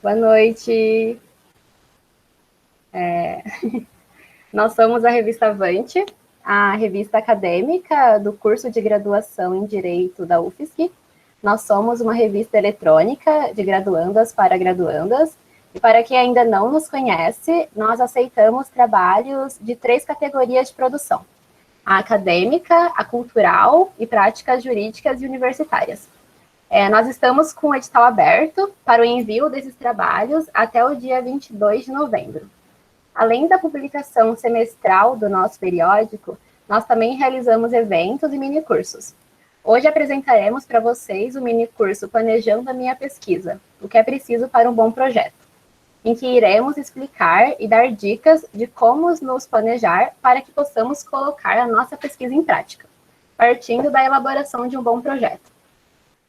Boa noite. Nós somos a revista Avante, a revista acadêmica do curso de graduação em Direito da UFSC. Nós somos uma revista eletrônica de graduandas para graduandas. E para quem ainda não nos conhece, nós aceitamos trabalhos de 3 categorias de produção: a acadêmica, a cultural e práticas jurídicas e universitárias. Nós estamos com o edital aberto para o envio desses trabalhos até o dia 22 de novembro. Além da publicação semestral do nosso periódico, nós também realizamos eventos e minicursos. Hoje apresentaremos para vocês o minicurso Planejando a Minha Pesquisa, o que é preciso para um bom projeto, em que iremos explicar e dar dicas de como nos planejar para que possamos colocar a nossa pesquisa em prática, partindo da elaboração de um bom projeto.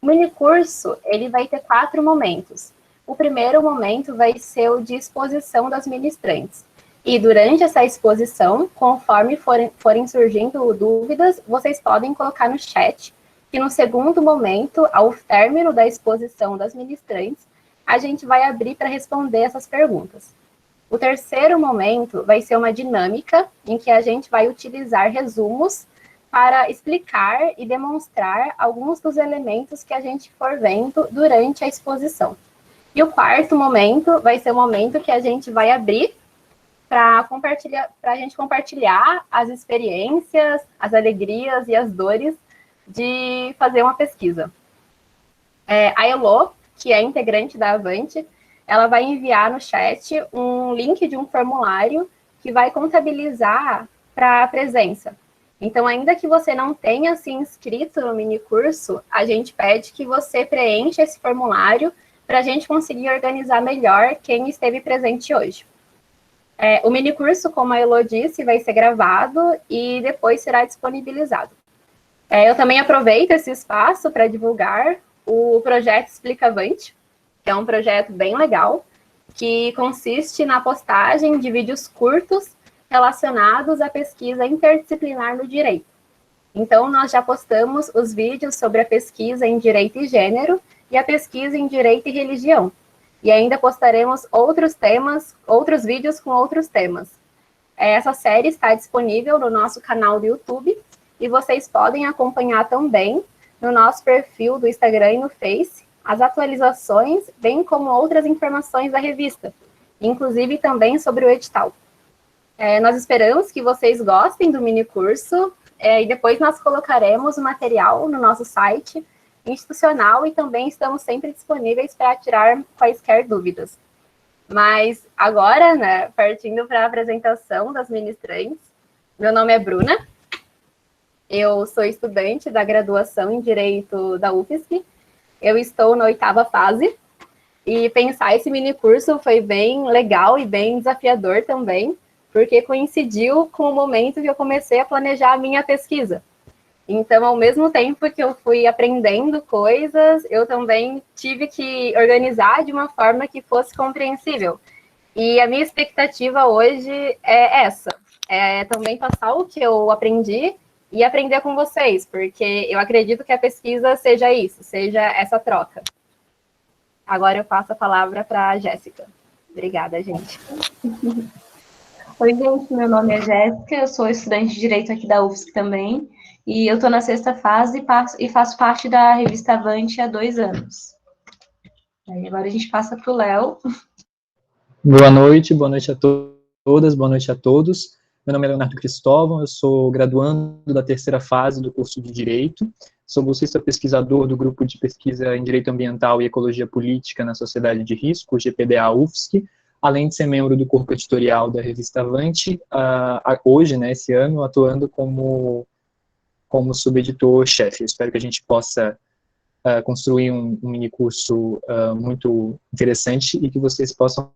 O minicurso, ele vai ter 4 momentos. O primeiro momento vai ser o de exposição das ministrantes. E durante essa exposição, conforme forem surgindo dúvidas, vocês podem colocar no chat, que no segundo momento, ao término da exposição das ministrantes, a gente vai abrir para responder essas perguntas. O terceiro momento vai ser uma dinâmica, em que a gente vai utilizar resumos para explicar e demonstrar alguns dos elementos que a gente for vendo durante a exposição. E o quarto momento vai ser o momento que a gente vai abrir para a gente compartilhar as experiências, as alegrias e as dores de fazer uma pesquisa. A Elo, que é integrante da Avante, ela vai enviar no chat um link de um formulário que vai contabilizar para a presença. Então, ainda que você não tenha se inscrito no minicurso, a gente pede que você preencha esse formulário para a gente conseguir organizar melhor quem esteve presente hoje. O minicurso, como a Elo disse, vai ser gravado e depois será disponibilizado. Eu também aproveito esse espaço para divulgar o projeto Explicavante, que é um projeto bem legal, que consiste na postagem de vídeos curtos relacionados à pesquisa interdisciplinar no direito. Então, nós já postamos os vídeos sobre a pesquisa em Direito e Gênero e a pesquisa em Direito e Religião. E ainda postaremos outros temas, outros vídeos com outros temas. Essa série está disponível no nosso canal do YouTube e vocês podem acompanhar também no nosso perfil do Instagram e no Face as atualizações, bem como outras informações da revista, inclusive também sobre o edital. Nós esperamos que vocês gostem do minicurso e depois nós colocaremos o material no nosso site institucional e também estamos sempre disponíveis para tirar quaisquer dúvidas. Mas agora, né, partindo para a apresentação das ministrantes, meu nome é Bruna, eu sou estudante da graduação em Direito da UFSC, eu estou na 8ª fase, e pensar esse minicurso foi bem legal e bem desafiador também, porque coincidiu com o momento que eu comecei a planejar a minha pesquisa. Então, ao mesmo tempo que eu fui aprendendo coisas, eu também tive que organizar de uma forma que fosse compreensível. E a minha expectativa hoje é essa, é também passar o que eu aprendi e aprender com vocês, porque eu acredito que a pesquisa seja isso, seja essa troca. Agora eu passo a palavra para a Jéssica. Obrigada, gente. Oi, gente, meu nome é Jéssica, eu sou estudante de Direito aqui da UFSC também, e eu estou na 6ª fase e faço parte da revista Avante há 2 anos. Aí agora a gente passa para o Léo. Boa noite a todas, boa noite a todos. Meu nome é Leonardo Cristóvão, eu sou graduando da 3ª fase do curso de Direito, sou bolsista pesquisador do grupo de pesquisa em Direito Ambiental e Ecologia Política na Sociedade de Risco, GPDA-UFSC, além de ser membro do corpo editorial da revista Avante, hoje, né, esse ano, atuando como subeditor-chefe. Espero que a gente possa construir um minicurso muito interessante e que vocês possam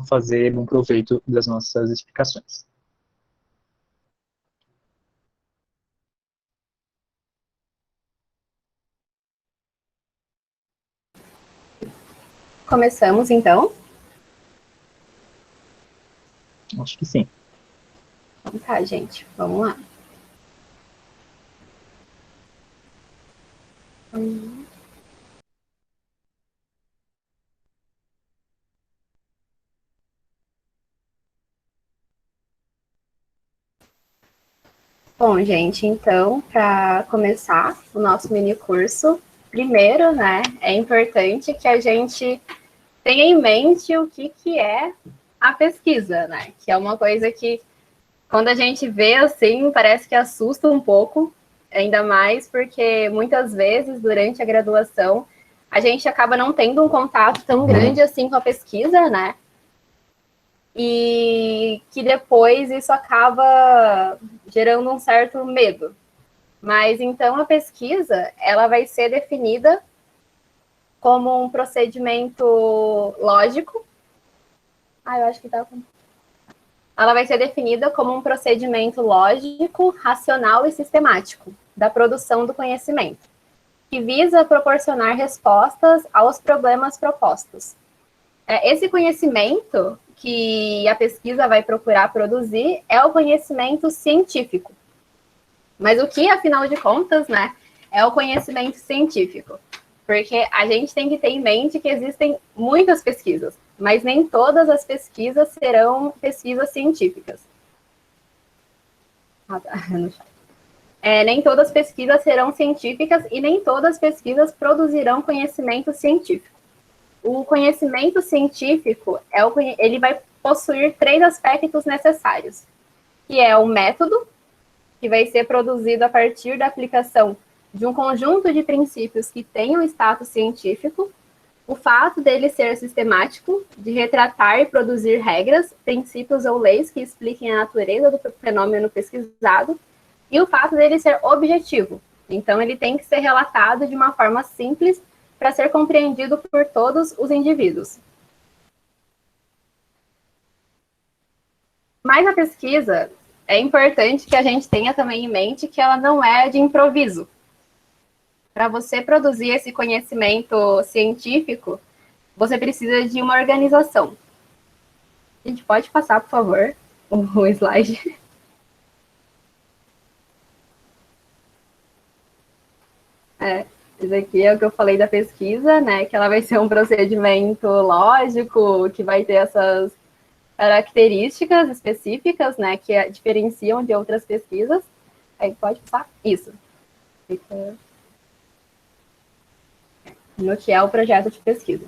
fazer bom proveito das nossas explicações. Começamos, então? Acho que sim. Então tá, gente, vamos lá. Bom, gente, então, para começar o nosso mini curso, primeiro, né, é importante que a gente tenha em mente o que é a pesquisa, né, que é uma coisa que, quando a gente vê assim, parece que assusta um pouco, ainda mais porque muitas vezes, durante a graduação, a gente acaba não tendo um contato tão grande assim com a pesquisa, né, e que depois isso acaba gerando um certo medo. Mas então a pesquisa, ela vai ser definida como um procedimento lógico. Eu acho que tá com... Ela vai ser definida como um procedimento lógico, racional e sistemático da produção do conhecimento, que visa proporcionar respostas aos problemas propostos. Esse conhecimento que a pesquisa vai procurar produzir é o conhecimento científico. Mas o que, afinal de contas, né, é o conhecimento científico? Porque a gente tem que ter em mente que existem muitas pesquisas, mas nem todas as pesquisas serão pesquisas científicas. Nem todas as pesquisas serão científicas e nem todas as pesquisas produzirão conhecimento científico. O conhecimento científico, ele vai possuir 3 aspectos necessários, que é o método, que vai ser produzido a partir da aplicação de um conjunto de princípios que tenham status científico, o fato dele ser sistemático, de retratar e produzir regras, princípios ou leis que expliquem a natureza do fenômeno pesquisado, e o fato dele ser objetivo. Então, ele tem que ser relatado de uma forma simples para ser compreendido por todos os indivíduos. Mas a pesquisa, é importante que a gente tenha também em mente que ela não é de improviso. Para você produzir esse conhecimento científico, você precisa de uma organização. A gente pode passar, por favor, o slide. Isso aqui é o que eu falei da pesquisa, né? Que ela vai ser um procedimento lógico, que vai ter essas características específicas, né? Que a diferenciam de outras pesquisas. Aí pode passar isso. No que é o projeto de pesquisa.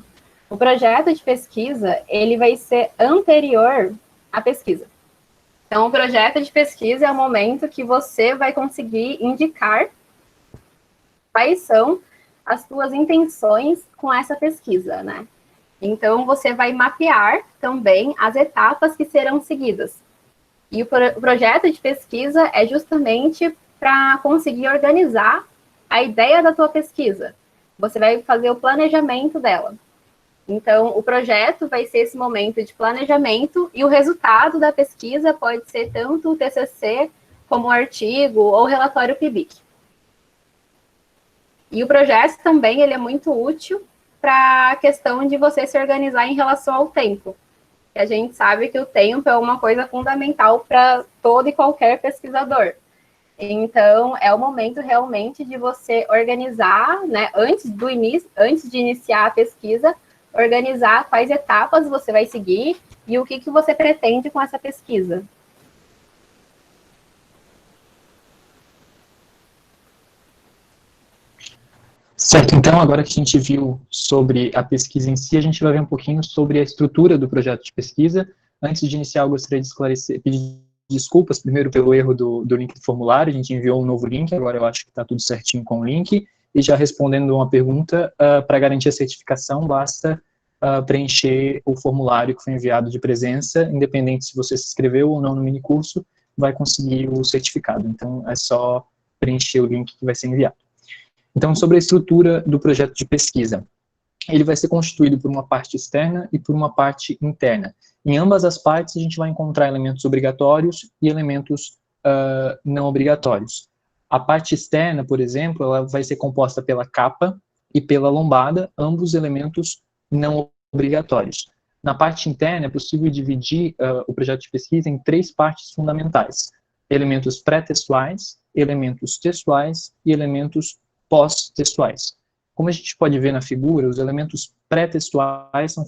O projeto de pesquisa, ele vai ser anterior à pesquisa. Então, o projeto de pesquisa é o momento que você vai conseguir indicar quais são as suas intenções com essa pesquisa, né? Então, você vai mapear também as etapas que serão seguidas. E o projeto de pesquisa é justamente para conseguir organizar a ideia da tua pesquisa. Você vai fazer o planejamento dela. Então, o projeto vai ser esse momento de planejamento e o resultado da pesquisa pode ser tanto o TCC como o artigo ou o relatório PIBIC. E o projeto também ele é muito útil para a questão de você se organizar em relação ao tempo. A gente sabe que o tempo é uma coisa fundamental para todo e qualquer pesquisador. Então, é o momento realmente de você organizar, né, antes de iniciar a pesquisa, organizar quais etapas você vai seguir e o que você pretende com essa pesquisa. Certo, então agora que a gente viu sobre a pesquisa em si, a gente vai ver um pouquinho sobre a estrutura do projeto de pesquisa. Antes de iniciar, eu gostaria de esclarecer, pedir desculpas primeiro pelo erro do link do formulário, a gente enviou um novo link, agora eu acho que está tudo certinho com o link, e já respondendo uma pergunta, para garantir a certificação, basta preencher o formulário que foi enviado de presença, independente se você se inscreveu ou não no minicurso, vai conseguir o certificado, então é só preencher o link que vai ser enviado. Então, sobre a estrutura do projeto de pesquisa, ele vai ser constituído por uma parte externa e por uma parte interna. Em ambas as partes, a gente vai encontrar elementos obrigatórios e elementos não obrigatórios. A parte externa, por exemplo, ela vai ser composta pela capa e pela lombada, ambos elementos não obrigatórios. Na parte interna, é possível dividir o projeto de pesquisa em 3 partes fundamentais: elementos pré-textuais, elementos textuais e elementos pós-textuais. Como a gente pode ver na figura, os elementos pré-textuais são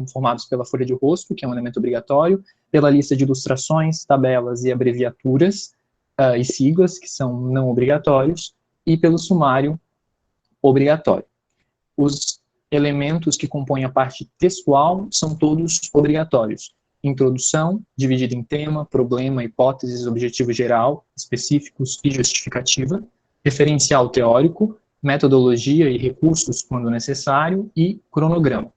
formados pela folha de rosto, que é um elemento obrigatório, pela lista de ilustrações, tabelas e abreviaturas, e siglas, que são não obrigatórios, e pelo sumário obrigatório. Os elementos que compõem a parte textual são todos obrigatórios. Introdução, dividida em tema, problema, hipóteses, objetivo geral, específicos e justificativa. Referencial teórico, metodologia e recursos quando necessário, e cronograma.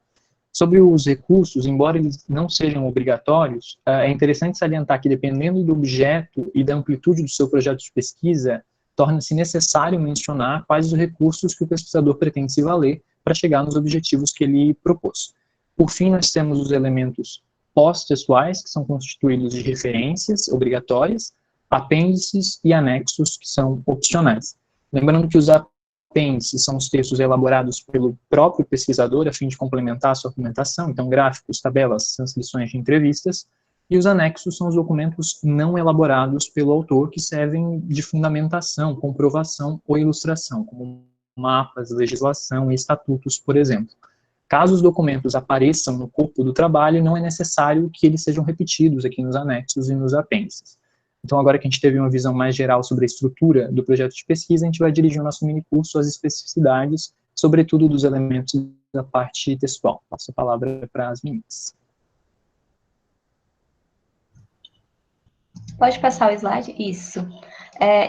Sobre os recursos, embora eles não sejam obrigatórios, é interessante salientar que, dependendo do objeto e da amplitude do seu projeto de pesquisa, torna-se necessário mencionar quais os recursos que o pesquisador pretende se valer para chegar nos objetivos que ele propôs. Por fim, nós temos os elementos pós-textuais, que são constituídos de referências obrigatórias, apêndices e anexos, que são opcionais. Lembrando que os apêndices são os textos elaborados pelo próprio pesquisador a fim de complementar a sua argumentação, então gráficos, tabelas, transcrições de entrevistas, e os anexos são os documentos não elaborados pelo autor que servem de fundamentação, comprovação ou ilustração, como mapas, legislação e estatutos, por exemplo. Caso os documentos apareçam no corpo do trabalho, não é necessário que eles sejam repetidos aqui nos anexos e nos apêndices. Então, agora que a gente teve uma visão mais geral sobre a estrutura do projeto de pesquisa, a gente vai dirigir o nosso minicurso às especificidades, sobretudo dos elementos da parte textual. Passo a palavra para as meninas. Pode passar o slide? Isso.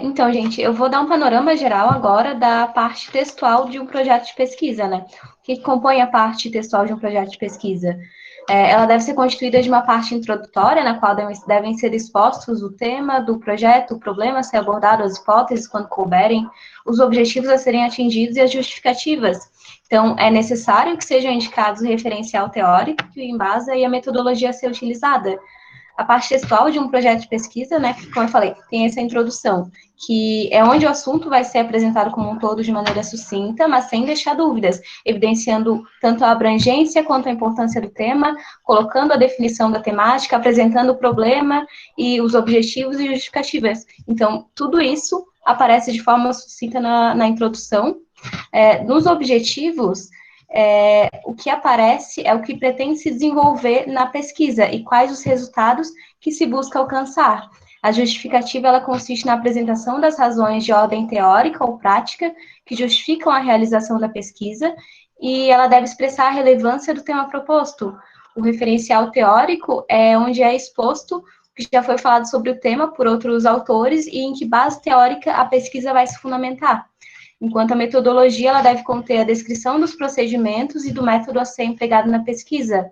Então, gente, eu vou dar um panorama geral agora da parte textual de um projeto de pesquisa, né? O que compõe a parte textual de um projeto de pesquisa? Ela deve ser constituída de uma parte introdutória, na qual devem ser expostos o tema do projeto, o problema a ser abordado, as hipóteses, quando couberem, os objetivos a serem atingidos e as justificativas. Então, é necessário que sejam indicados o referencial teórico, o embasa e a metodologia a ser utilizada. A parte textual de um projeto de pesquisa, né, que, como eu falei, tem essa introdução, que é onde o assunto vai ser apresentado como um todo de maneira sucinta, mas sem deixar dúvidas, evidenciando tanto a abrangência quanto a importância do tema, colocando a definição da temática, apresentando o problema e os objetivos e justificativas. Então, tudo isso aparece de forma sucinta na introdução. Nos objetivos, o que aparece é o que pretende se desenvolver na pesquisa e quais os resultados que se busca alcançar. A justificativa, ela consiste na apresentação das razões de ordem teórica ou prática que justificam a realização da pesquisa e ela deve expressar a relevância do tema proposto. O referencial teórico é onde é exposto o que já foi falado sobre o tema por outros autores e em que base teórica a pesquisa vai se fundamentar. Enquanto a metodologia, ela deve conter a descrição dos procedimentos e do método a ser empregado na pesquisa.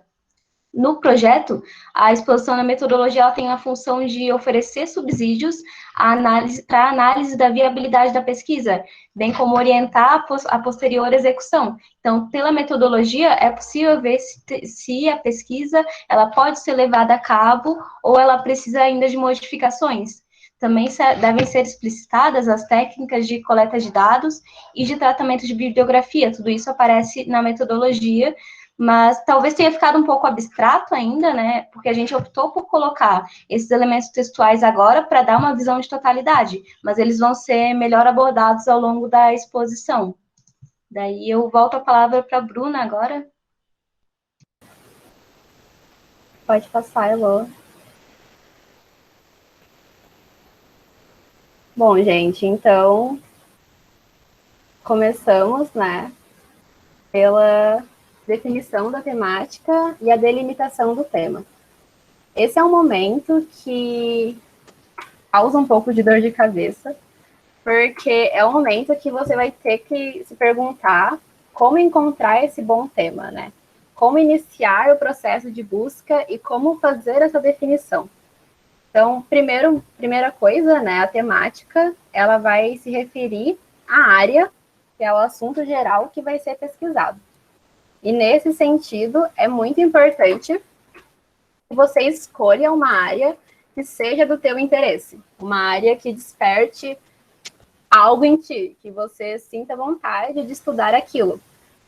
No projeto, a exposição da metodologia ela tem a função de oferecer subsídios para a análise da viabilidade da pesquisa, bem como orientar a posterior execução. Então, pela metodologia, é possível ver se a pesquisa ela pode ser levada a cabo ou ela precisa ainda de modificações. Também devem ser explicitadas as técnicas de coleta de dados e de tratamento de bibliografia. Tudo isso aparece na metodologia, mas talvez tenha ficado um pouco abstrato ainda, né? Porque a gente optou por colocar esses elementos textuais agora para dar uma visão de totalidade, mas eles vão ser melhor abordados ao longo da exposição. Daí eu volto a palavra para a Bruna agora. Pode passar, Elô. Bom, gente, então começamos, né, pela definição da temática e a delimitação do tema. Esse é um momento que causa um pouco de dor de cabeça, porque é um momento que você vai ter que se perguntar como encontrar esse bom tema, né? Como iniciar o processo de busca e como fazer essa definição. Então, primeira coisa, né, a temática, ela vai se referir à área, que é o assunto geral que vai ser pesquisado. E nesse sentido, é muito importante que você escolha uma área que seja do teu interesse, uma área que desperte algo em ti, que você sinta vontade de estudar aquilo.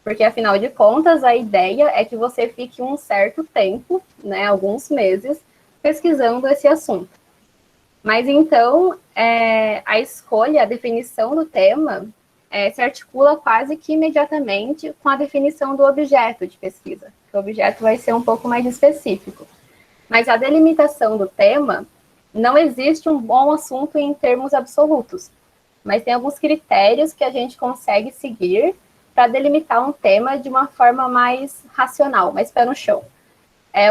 Porque, afinal de contas, a ideia é que você fique um certo tempo, né, alguns meses, pesquisando esse assunto. Mas, então, a escolha, a definição do tema se articula quase que imediatamente com a definição do objeto de pesquisa. O objeto vai ser um pouco mais específico. Mas a delimitação do tema não existe um bom assunto em termos absolutos, mas tem alguns critérios que a gente consegue seguir para delimitar um tema de uma forma mais racional, mais pé no chão.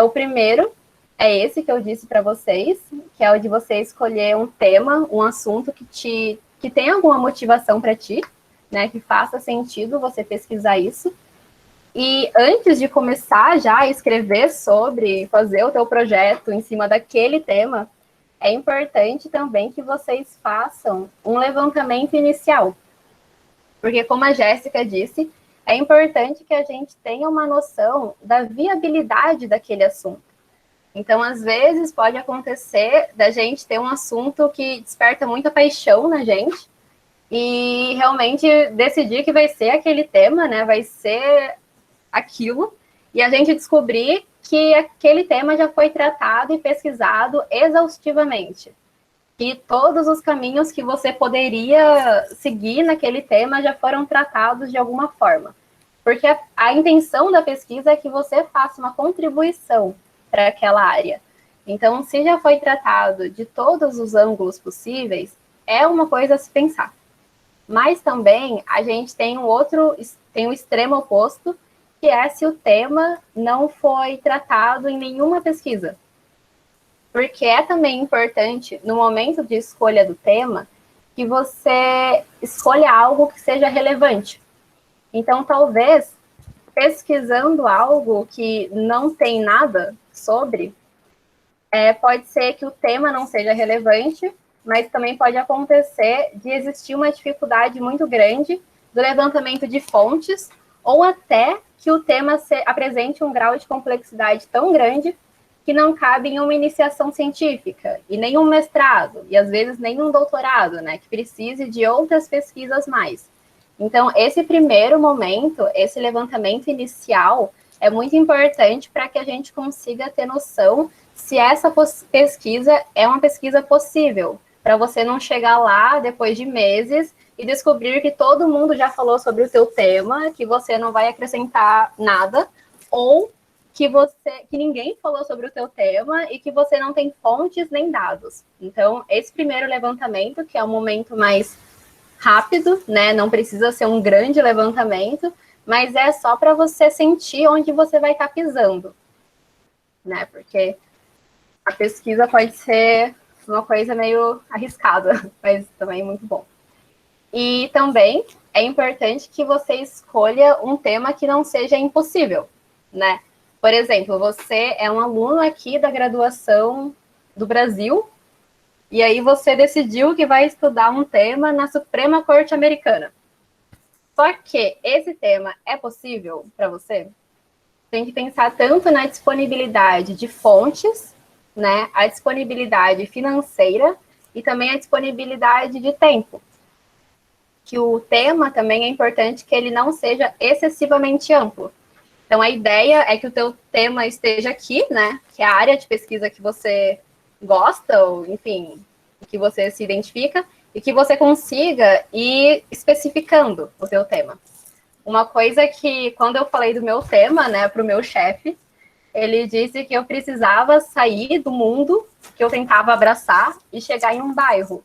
O primeiro é esse que eu disse para vocês, que é o de você escolher um tema, um assunto que tem alguma motivação para ti, né, que faça sentido você pesquisar isso. E antes de começar já a escrever sobre, fazer o teu projeto em cima daquele tema, é importante também que vocês façam um levantamento inicial. Porque, como a Jéssica disse, é importante que a gente tenha uma noção da viabilidade daquele assunto. Então, às vezes, pode acontecer da gente ter um assunto que desperta muita paixão na gente e realmente decidir que vai ser aquele tema, né? Vai ser aquilo, e a gente descobrir que aquele tema já foi tratado e pesquisado exaustivamente. Que todos os caminhos que você poderia seguir naquele tema já foram tratados de alguma forma. Porque a intenção da pesquisa é que você faça uma contribuição para aquela área. Então, se já foi tratado de todos os ângulos possíveis, é uma coisa a se pensar. Mas também a gente tem tem o extremo oposto, que é se o tema não foi tratado em nenhuma pesquisa. Porque é também importante, no momento de escolha do tema, que você escolha algo que seja relevante. Então, talvez, pesquisando algo que não tem nada sobre, pode ser que o tema não seja relevante, mas também pode acontecer de existir uma dificuldade muito grande do levantamento de fontes, ou até que o tema apresente um grau de complexidade tão grande que não cabe em uma iniciação científica, e nem um mestrado, e às vezes nem um doutorado, né, que precise de outras pesquisas mais. Então, esse primeiro momento, esse levantamento inicial, é muito importante para que a gente consiga ter noção se essa pesquisa é uma pesquisa possível, para você não chegar lá depois de meses e descobrir que todo mundo já falou sobre o seu tema, que você não vai acrescentar nada, ou que ninguém falou sobre o teu tema e que você não tem fontes nem dados. Então, esse primeiro levantamento, que é o momento mais rápido, né? Não precisa ser um grande levantamento, mas é só para você sentir onde você vai estar pisando, né? Porque a pesquisa pode ser uma coisa meio arriscada, mas também muito bom. E também é importante que você escolha um tema que não seja impossível, né? Por exemplo, você é um aluno aqui da graduação do Brasil, e aí você decidiu que vai estudar um tema na Suprema Corte Americana. Só que esse tema é possível para você? Tem que pensar tanto na disponibilidade de fontes, né, a disponibilidade financeira e também a disponibilidade de tempo. Que o tema também é importante que ele não seja excessivamente amplo. Então, a ideia é que o teu tema esteja aqui, né, que é a área de pesquisa que você gosta, ou, enfim, que você se identifica, e que você consiga ir especificando o teu tema. Uma coisa que, quando eu falei do meu tema, né, para o meu chefe, ele disse que eu precisava sair do mundo que eu tentava abraçar e chegar em um bairro.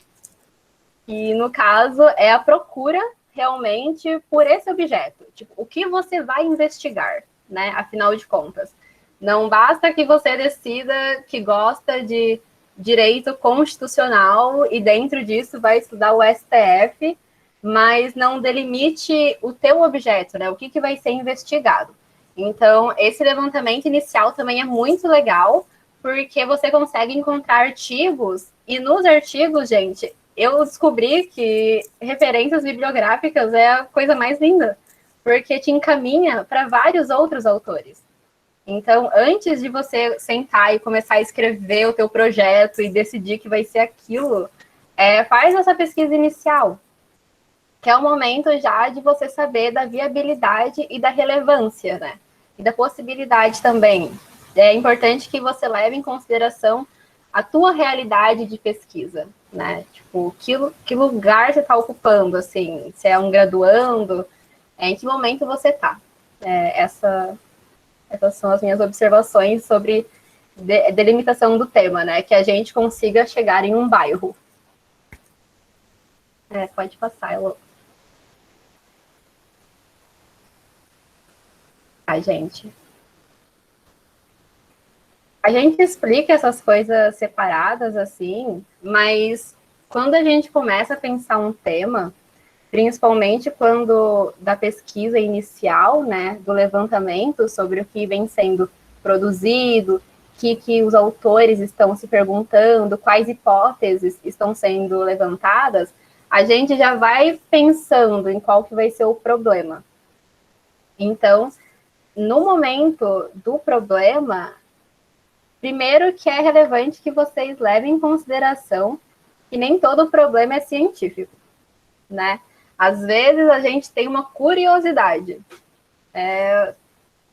E, no caso, é a procura realmente por esse objeto. Tipo, o que você vai investigar, né, afinal de contas. Não basta que você decida que gosta de direito constitucional e dentro disso vai estudar o STF, mas não delimite o teu objeto, né? O que vai ser investigado. Então, esse levantamento inicial também é muito legal, porque você consegue encontrar artigos, e nos artigos, gente, eu descobri que referências bibliográficas é a coisa mais linda, porque te encaminha para vários outros autores. Então, antes de você sentar e começar a escrever o teu projeto e decidir que vai ser aquilo, faz essa pesquisa inicial, que é o momento já de você saber da viabilidade e da relevância, né? E da possibilidade também. É importante que você leve em consideração a tua realidade de pesquisa, né? Tipo, que lugar você está ocupando, assim, se é um graduando, em que momento você está. Essas são as minhas observações sobre delimitação do tema, né? Que a gente consiga chegar em um bairro. Pode passar, Elô. Gente. A gente explica essas coisas separadas, assim, mas quando a gente começa a pensar um tema, principalmente quando da pesquisa inicial, né, do levantamento sobre o que vem sendo produzido, que os autores estão se perguntando, quais hipóteses estão sendo levantadas, a gente já vai pensando em qual que vai ser o problema. Então, no momento do problema, primeiro que é relevante que vocês levem em consideração que nem todo problema é científico, né? Às vezes a gente tem uma curiosidade,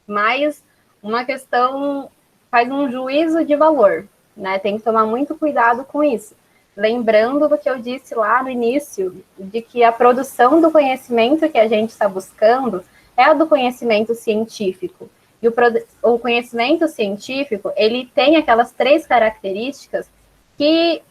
mas uma questão faz um juízo de valor, né? Tem que tomar muito cuidado com isso. Lembrando do que eu disse lá no início, de que a produção do conhecimento que a gente está buscando é a do conhecimento científico. E o conhecimento científico, ele tem aquelas 3 características que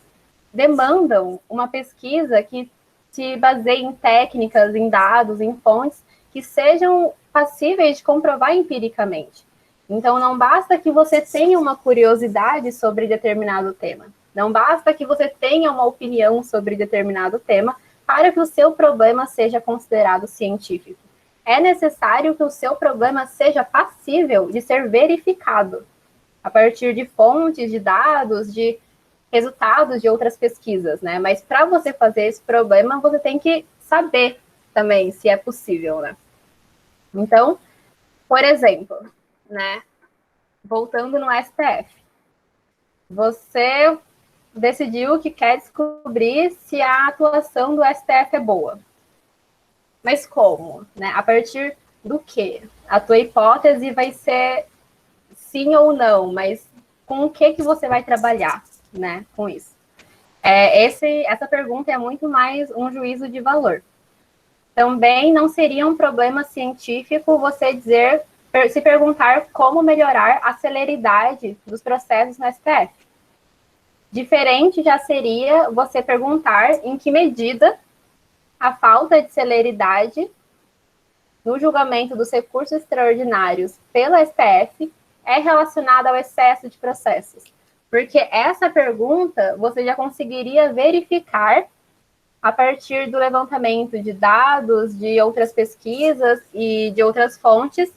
demandam uma pesquisa que se baseie em técnicas, em dados, em fontes que sejam passíveis de comprovar empiricamente. Então, não basta que você tenha uma curiosidade sobre determinado tema. Não basta que você tenha uma opinião sobre determinado tema para que o seu problema seja considerado científico. É necessário que o seu problema seja passível de ser verificado a partir de fontes, de dados, de resultados de outras pesquisas, né? Mas para você fazer esse problema, você tem que saber também se é possível, né? Então, por exemplo, né? Voltando no STF, você decidiu que quer descobrir se a atuação do STF é boa. Mas como? Né? A partir do quê? A tua hipótese vai ser sim ou não, mas com o que você vai trabalhar, né, com isso? Essa pergunta é muito mais um juízo de valor. Também não seria um problema científico você se perguntar como melhorar a celeridade dos processos no STF. Diferente já seria você perguntar em que medida a falta de celeridade no julgamento dos recursos extraordinários pelo STF é relacionada ao excesso de processos. Porque essa pergunta você já conseguiria verificar a partir do levantamento de dados, de outras pesquisas e de outras fontes,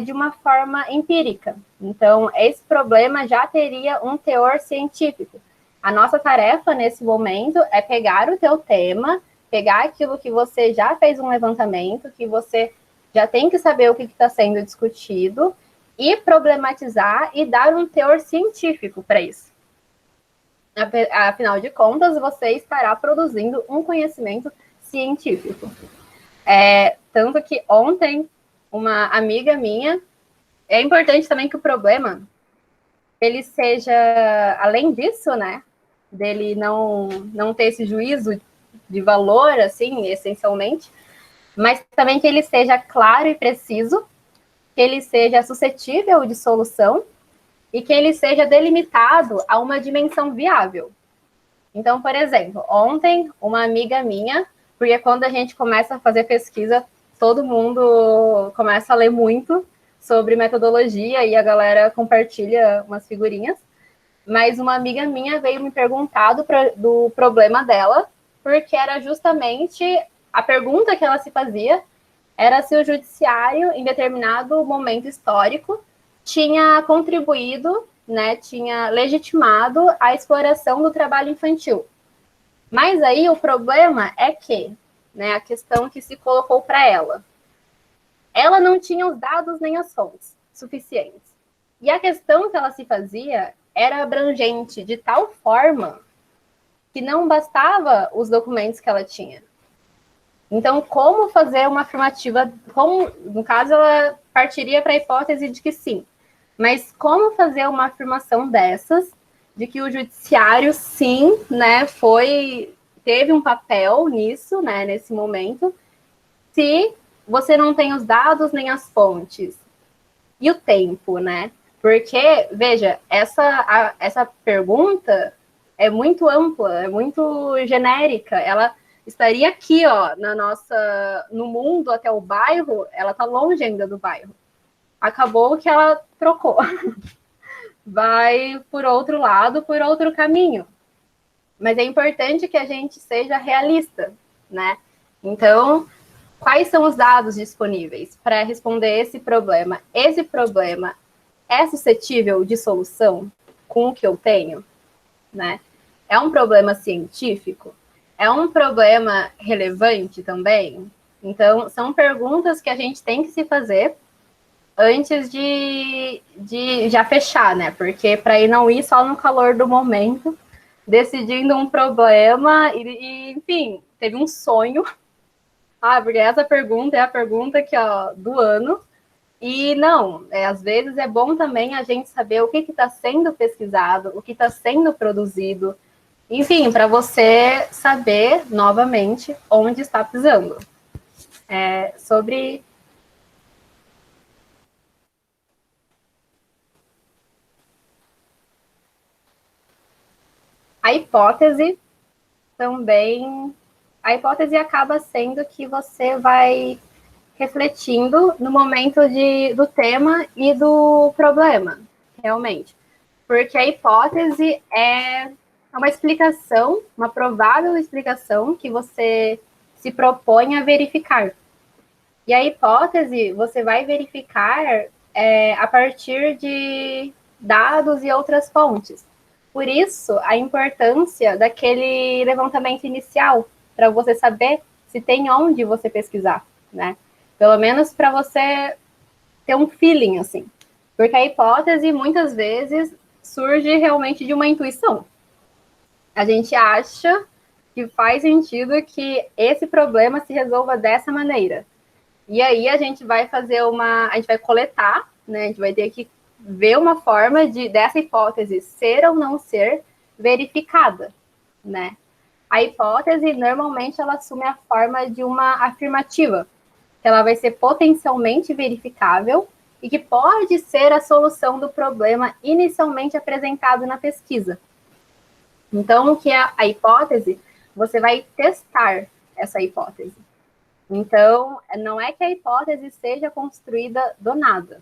de uma forma empírica. Então, esse problema já teria um teor científico. A nossa tarefa nesse momento é pegar o teu tema, pegar aquilo que você já fez um levantamento, que você já tem que saber o que está sendo discutido, e problematizar e dar um teor científico para isso. Afinal de contas, você estará produzindo um conhecimento científico. Tanto que ontem, uma amiga minha, é importante também que o problema, ele seja, além disso, né, dele não ter esse juízo de valor, assim, essencialmente, mas também que ele seja claro e preciso, que ele seja suscetível de solução e que ele seja delimitado a uma dimensão viável. Então, por exemplo, ontem, uma amiga minha, porque quando a gente começa a fazer pesquisa, todo mundo começa a ler muito sobre metodologia e a galera compartilha umas figurinhas, mas uma amiga minha veio me perguntar do problema dela, porque era justamente a pergunta que ela se fazia era se o judiciário, em determinado momento histórico, tinha contribuído, né, tinha legitimado a exploração do trabalho infantil. Mas aí o problema é que, né, a questão que se colocou para ela não tinha os dados nem as fontes suficientes. E a questão que ela se fazia era abrangente de tal forma que não bastava os documentos que ela tinha. Então, como fazer uma afirmativa, no caso, ela partiria para a hipótese de que sim, mas como fazer uma afirmação dessas, de que o judiciário, sim, né, teve um papel nisso, né, nesse momento, se você não tem os dados nem as fontes? E o tempo, né? Porque, veja, essa pergunta é muito ampla, é muito genérica. Ela estaria aqui, ó, no mundo até o bairro, ela está longe ainda do bairro. Acabou que ela trocou. Vai por outro lado, por outro caminho. Mas é importante que a gente seja realista, né? Então, quais são os dados disponíveis para responder esse problema? Esse problema é suscetível de solução com o que eu tenho, né? É um problema científico? É um problema relevante também? Então, são perguntas que a gente tem que se fazer antes de já fechar, né? Porque para ir não ir só no calor do momento, decidindo um problema enfim, teve um sonho. Ah, porque essa pergunta é a pergunta que, ó, do ano. E não, às vezes é bom também a gente saber o que está sendo pesquisado, o que está sendo produzido, enfim, para você saber novamente onde está pisando. Sobre a hipótese também, a hipótese acaba sendo que você vai refletindo no momento do tema e do problema, realmente. Porque a hipótese é uma explicação, uma provável explicação que você se propõe a verificar. E a hipótese você vai verificar a partir de dados e outras fontes. Por isso, a importância daquele levantamento inicial, para você saber se tem onde você pesquisar, né? Pelo menos para você ter um feeling, assim. Porque a hipótese, muitas vezes, surge realmente de uma intuição. A gente acha que faz sentido que esse problema se resolva dessa maneira. E aí a gente vai a gente vai coletar, né? A gente vai ter que ver uma forma dessa hipótese ser ou não ser verificada, né? A hipótese, normalmente, ela assume a forma de uma afirmativa, que ela vai ser potencialmente verificável e que pode ser a solução do problema inicialmente apresentado na pesquisa. Então, o que é a hipótese? Você vai testar essa hipótese. Então, não é que a hipótese seja construída do nada,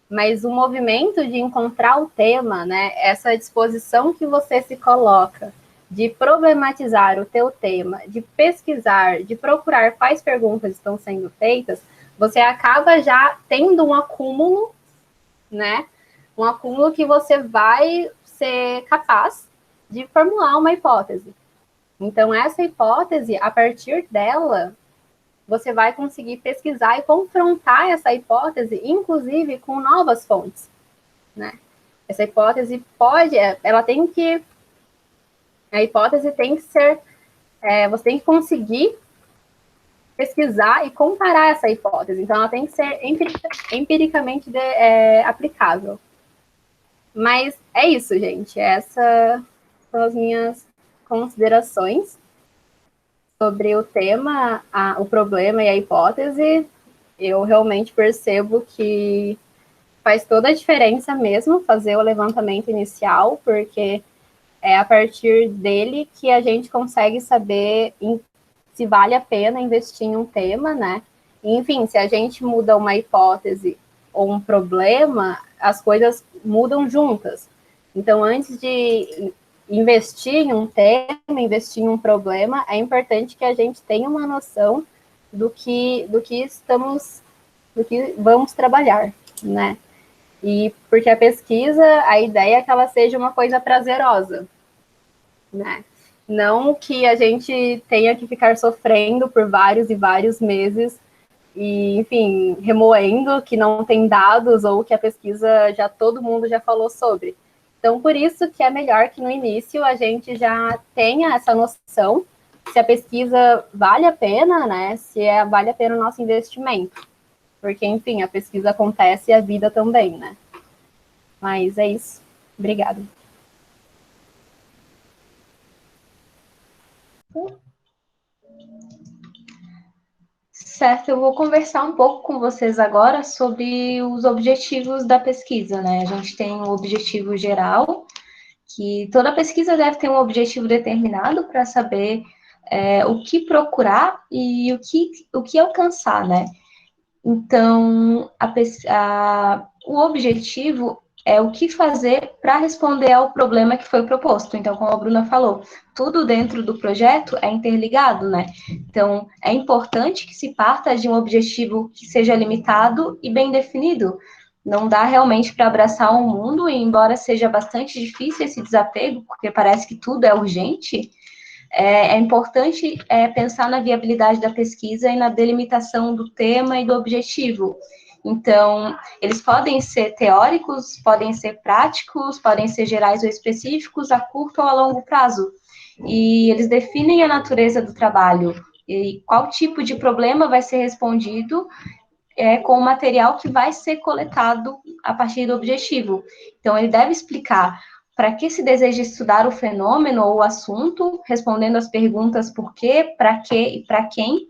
mas o movimento de encontrar o tema, né, essa disposição que você se coloca de problematizar o teu tema, de pesquisar, de procurar quais perguntas estão sendo feitas, você acaba já tendo um acúmulo, né? Um acúmulo que você vai ser capaz de formular uma hipótese. Então, essa hipótese, a partir dela, você vai conseguir pesquisar e confrontar essa hipótese, inclusive com novas fontes, né? Essa hipótese a hipótese tem que ser, você tem que conseguir pesquisar e comparar essa hipótese. Então, ela tem que ser empiricamente aplicável. Mas é isso, gente. Essas são as minhas considerações sobre o tema, o problema e a hipótese. Eu realmente percebo que faz toda a diferença mesmo fazer o levantamento inicial, porque é a partir dele que a gente consegue saber se vale a pena investir em um tema, né? Enfim, se a gente muda uma hipótese ou um problema, as coisas mudam juntas. Então, antes de investir em um tema, investir em um problema, é importante que a gente tenha uma noção do que vamos trabalhar, né? E porque a pesquisa, a ideia é que ela seja uma coisa prazerosa, né? Não que a gente tenha que ficar sofrendo por vários e vários meses e, enfim, remoendo que não tem dados ou que a pesquisa todo mundo já falou sobre. Então, por isso que é melhor que no início a gente já tenha essa noção se a pesquisa vale a pena, né? Vale a pena o nosso investimento. Porque, enfim, a pesquisa acontece e a vida também, né? Mas é isso. Obrigada. Certo, eu vou conversar um pouco com vocês agora sobre os objetivos da pesquisa, né? A gente tem um objetivo geral, que toda pesquisa deve ter um objetivo determinado para saber o que procurar e o que alcançar, né? Então, o objetivo é o que fazer para responder ao problema que foi proposto. Então, como a Bruna falou, tudo dentro do projeto é interligado, né? Então, é importante que se parta de um objetivo que seja limitado e bem definido. Não dá realmente para abraçar um mundo, e embora seja bastante difícil esse desapego, porque parece que tudo é urgente, é importante pensar na viabilidade da pesquisa e na delimitação do tema e do objetivo. Então, eles podem ser teóricos, podem ser práticos, podem ser gerais ou específicos, a curto ou a longo prazo. E eles definem a natureza do trabalho e qual tipo de problema vai ser respondido com o material que vai ser coletado a partir do objetivo. Então, ele deve explicar para que se deseja estudar o fenômeno ou o assunto, respondendo as perguntas por quê, para quê e para quem,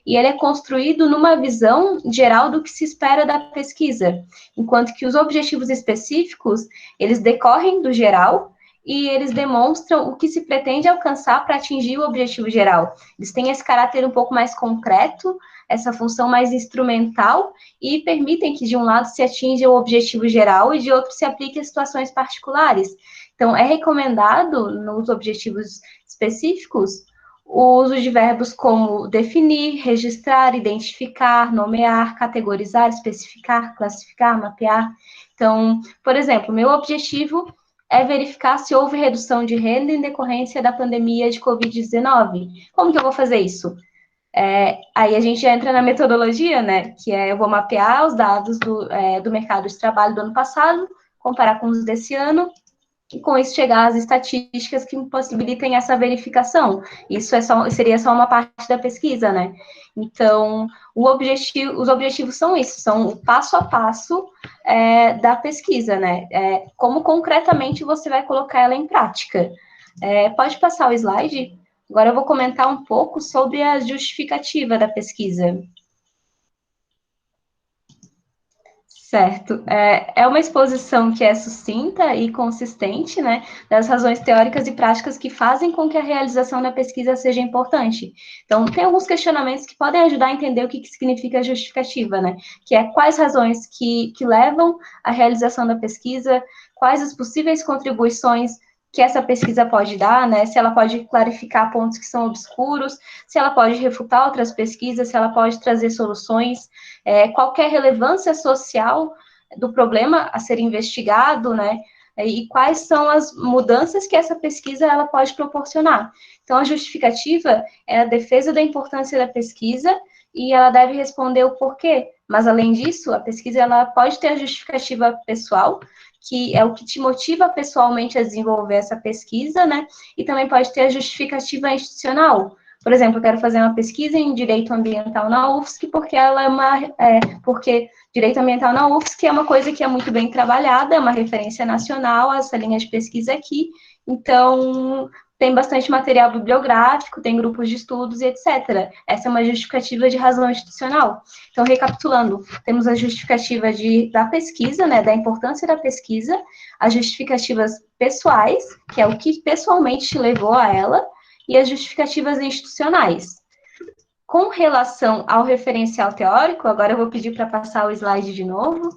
e ele é construído numa visão geral do que se espera da pesquisa, enquanto que os objetivos específicos, eles decorrem do geral e eles demonstram o que se pretende alcançar para atingir o objetivo geral. Eles têm esse caráter um pouco mais concreto, essa função mais instrumental, e permitem que, de um lado, se atinja o objetivo geral e, de outro, se aplique a situações particulares. Então, é recomendado, nos objetivos específicos, o uso de verbos como definir, registrar, identificar, nomear, categorizar, especificar, classificar, mapear. Então, por exemplo, meu objetivo é verificar se houve redução de renda em decorrência da pandemia de Covid-19. Como que eu vou fazer isso? Aí a gente entra na metodologia, né? Que eu vou mapear os dados do mercado de trabalho do ano passado, comparar com os desse ano, e com isso chegar às estatísticas que possibilitem essa verificação. Isso seria só uma parte da pesquisa, né? Então, os objetivos são isso, são o passo a passo da pesquisa, né? Como concretamente você vai colocar ela em prática. Pode passar o slide? Agora eu vou comentar um pouco sobre a justificativa da pesquisa. Certo. É uma exposição que é sucinta e consistente, né, das razões teóricas e práticas que fazem com que a realização da pesquisa seja importante. Então, tem alguns questionamentos que podem ajudar a entender o que significa justificativa, né, que é quais razões que levam à realização da pesquisa, quais as possíveis contribuições que essa pesquisa pode dar, né, se ela pode clarificar pontos que são obscuros, se ela pode refutar outras pesquisas, se ela pode trazer soluções, qualquer relevância social do problema a ser investigado, né, e quais são as mudanças que essa pesquisa ela pode proporcionar. Então, a justificativa é a defesa da importância da pesquisa e ela deve responder o porquê. Mas, além disso, a pesquisa ela pode ter a justificativa pessoal, que é o que te motiva pessoalmente a desenvolver essa pesquisa, né? E também pode ter a justificativa institucional. Por exemplo, eu quero fazer uma pesquisa em direito ambiental na UFSC, porque porque direito ambiental na UFSC é uma coisa que é muito bem trabalhada, é uma referência nacional, essa linha de pesquisa aqui. Então, tem bastante material bibliográfico, tem grupos de estudos e etc. Essa é uma justificativa de razão institucional. Então, recapitulando, temos a justificativa da pesquisa, né, da importância da pesquisa, as justificativas pessoais, que é o que pessoalmente te levou a ela, e as justificativas institucionais. Com relação ao referencial teórico, agora eu vou pedir para passar o slide de novo.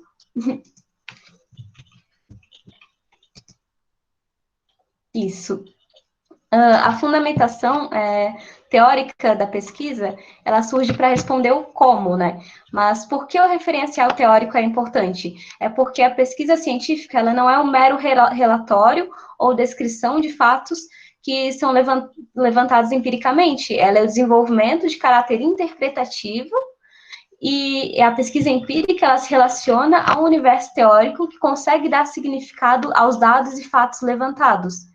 Isso. A fundamentação teórica da pesquisa, ela surge para responder o como, né? Mas por que o referencial teórico é importante? É porque a pesquisa científica, ela não é um mero relatório ou descrição de fatos que são levantados empiricamente. Ela é o desenvolvimento de caráter interpretativo e a pesquisa empírica, ela se relaciona a um universo teórico que consegue dar significado aos dados e fatos levantados.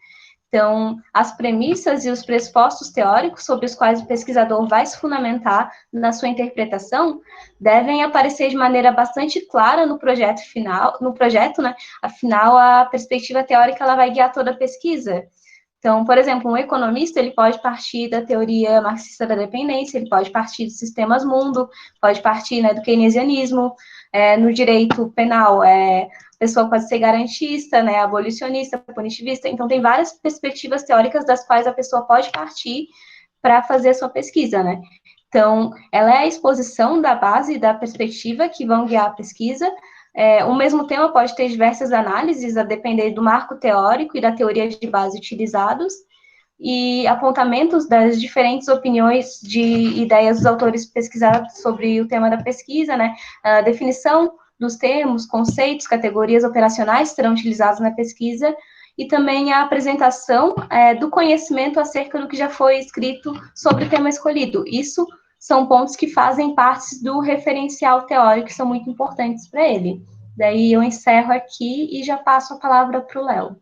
Então, as premissas e os pressupostos teóricos sobre os quais o pesquisador vai se fundamentar na sua interpretação devem aparecer de maneira bastante clara no projeto final, né? Afinal, a perspectiva teórica ela vai guiar toda a pesquisa. Então, por exemplo, um economista, ele pode partir da teoria marxista da dependência, ele pode partir dos sistemas mundo, pode partir, né, do keynesianismo. No direito penal, a pessoa pode ser garantista, né, abolicionista, punitivista. Então, tem várias perspectivas teóricas das quais a pessoa pode partir para fazer a sua pesquisa, né? Então, ela é a exposição da base e da perspectiva que vão guiar a pesquisa. O mesmo tema pode ter diversas análises, a depender do marco teórico e da teoria de base utilizados, e apontamentos das diferentes opiniões de ideias dos autores pesquisados sobre o tema da pesquisa, né? A definição dos termos, conceitos, categorias operacionais serão utilizados na pesquisa, e também a apresentação do conhecimento acerca do que já foi escrito sobre o tema escolhido. Isso são pontos que fazem parte do referencial teórico, que são muito importantes para ele. Daí eu encerro aqui e já passo a palavra para o Léo.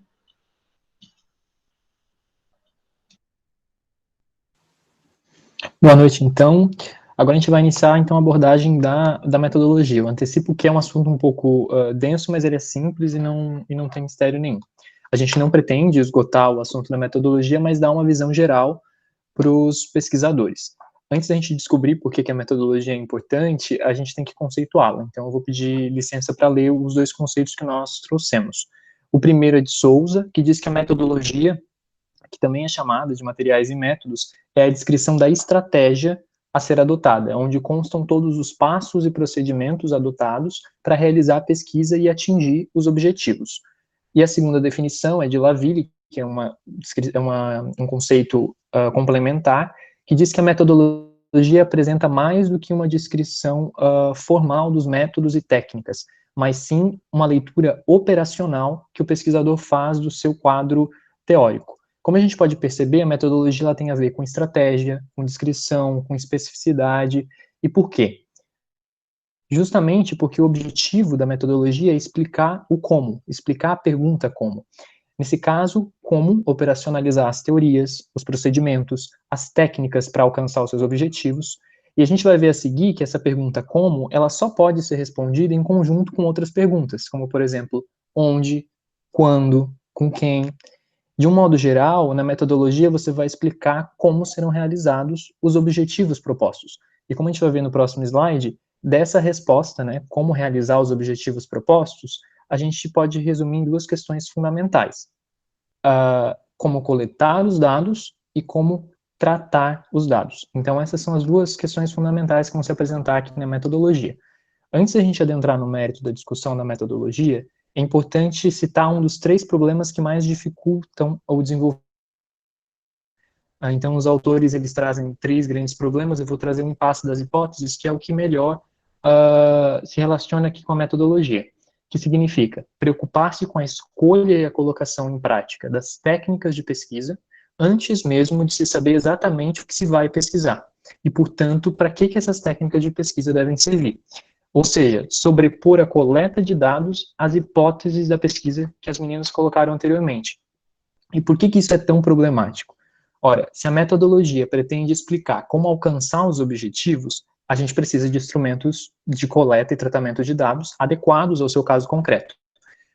Boa noite, então. Agora a gente vai iniciar, então, a abordagem da metodologia. Eu antecipo que é um assunto um pouco denso, mas ele é simples e não tem mistério nenhum. A gente não pretende esgotar o assunto da metodologia, mas dar uma visão geral para os pesquisadores. Antes da gente descobrir por que a metodologia é importante, a gente tem que conceituá-la. Então, eu vou pedir licença para ler os dois conceitos que nós trouxemos. O primeiro é de Souza, que diz que a metodologia, que também é chamada de materiais e métodos, é a descrição da estratégia a ser adotada, onde constam todos os passos e procedimentos adotados para realizar a pesquisa e atingir os objetivos. E a segunda definição é de Laville, que é um conceito complementar, que diz que a metodologia apresenta mais do que uma descrição formal dos métodos e técnicas, mas sim uma leitura operacional que o pesquisador faz do seu quadro teórico. Como a gente pode perceber, a metodologia ela tem a ver com estratégia, com descrição, com especificidade. E por quê? Justamente porque o objetivo da metodologia é explicar o como, explicar a pergunta como. Nesse caso, como operacionalizar as teorias, os procedimentos, as técnicas para alcançar os seus objetivos. E a gente vai ver a seguir que essa pergunta como, ela só pode ser respondida em conjunto com outras perguntas, como, por exemplo, onde, quando, com quem. De um modo geral, na metodologia você vai explicar como serão realizados os objetivos propostos. E como a gente vai ver no próximo slide, dessa resposta, né, como realizar os objetivos propostos, a gente pode resumir em duas questões fundamentais. Como coletar os dados e como tratar os dados. Então, essas são as duas questões fundamentais que vão se apresentar aqui na metodologia. Antes da gente adentrar no mérito da discussão da metodologia, é importante citar um dos 3 problemas que mais dificultam o desenvolvimento. Então, os autores eles trazem 3 grandes problemas, eu vou trazer um impasse das hipóteses, que é o que melhor se relaciona aqui com a metodologia, que significa preocupar-se com a escolha e a colocação em prática das técnicas de pesquisa, antes mesmo de se saber exatamente o que se vai pesquisar, e, portanto, para que essas técnicas de pesquisa devem servir. Ou seja, sobrepor a coleta de dados às hipóteses da pesquisa que as meninas colocaram anteriormente. E por que isso é tão problemático? Ora, se a metodologia pretende explicar como alcançar os objetivos, a gente precisa de instrumentos de coleta e tratamento de dados adequados ao seu caso concreto.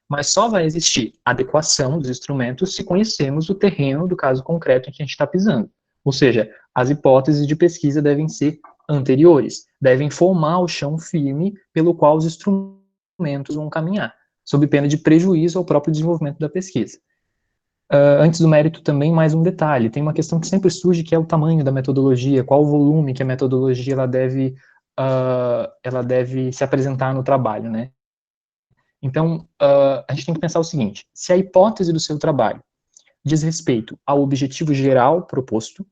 Mas só vai existir adequação dos instrumentos se conhecermos o terreno do caso concreto em que a gente está pisando. Ou seja, as hipóteses de pesquisa devem ser anteriores, devem formar o chão firme pelo qual os instrumentos vão caminhar, sob pena de prejuízo ao próprio desenvolvimento da pesquisa. Antes do mérito também, mais um detalhe, tem uma questão que sempre surge, que é o tamanho da metodologia, qual o volume que a metodologia ela deve se apresentar no trabalho, né? Então, a gente tem que pensar o seguinte, se a hipótese do seu trabalho diz respeito ao objetivo geral proposto,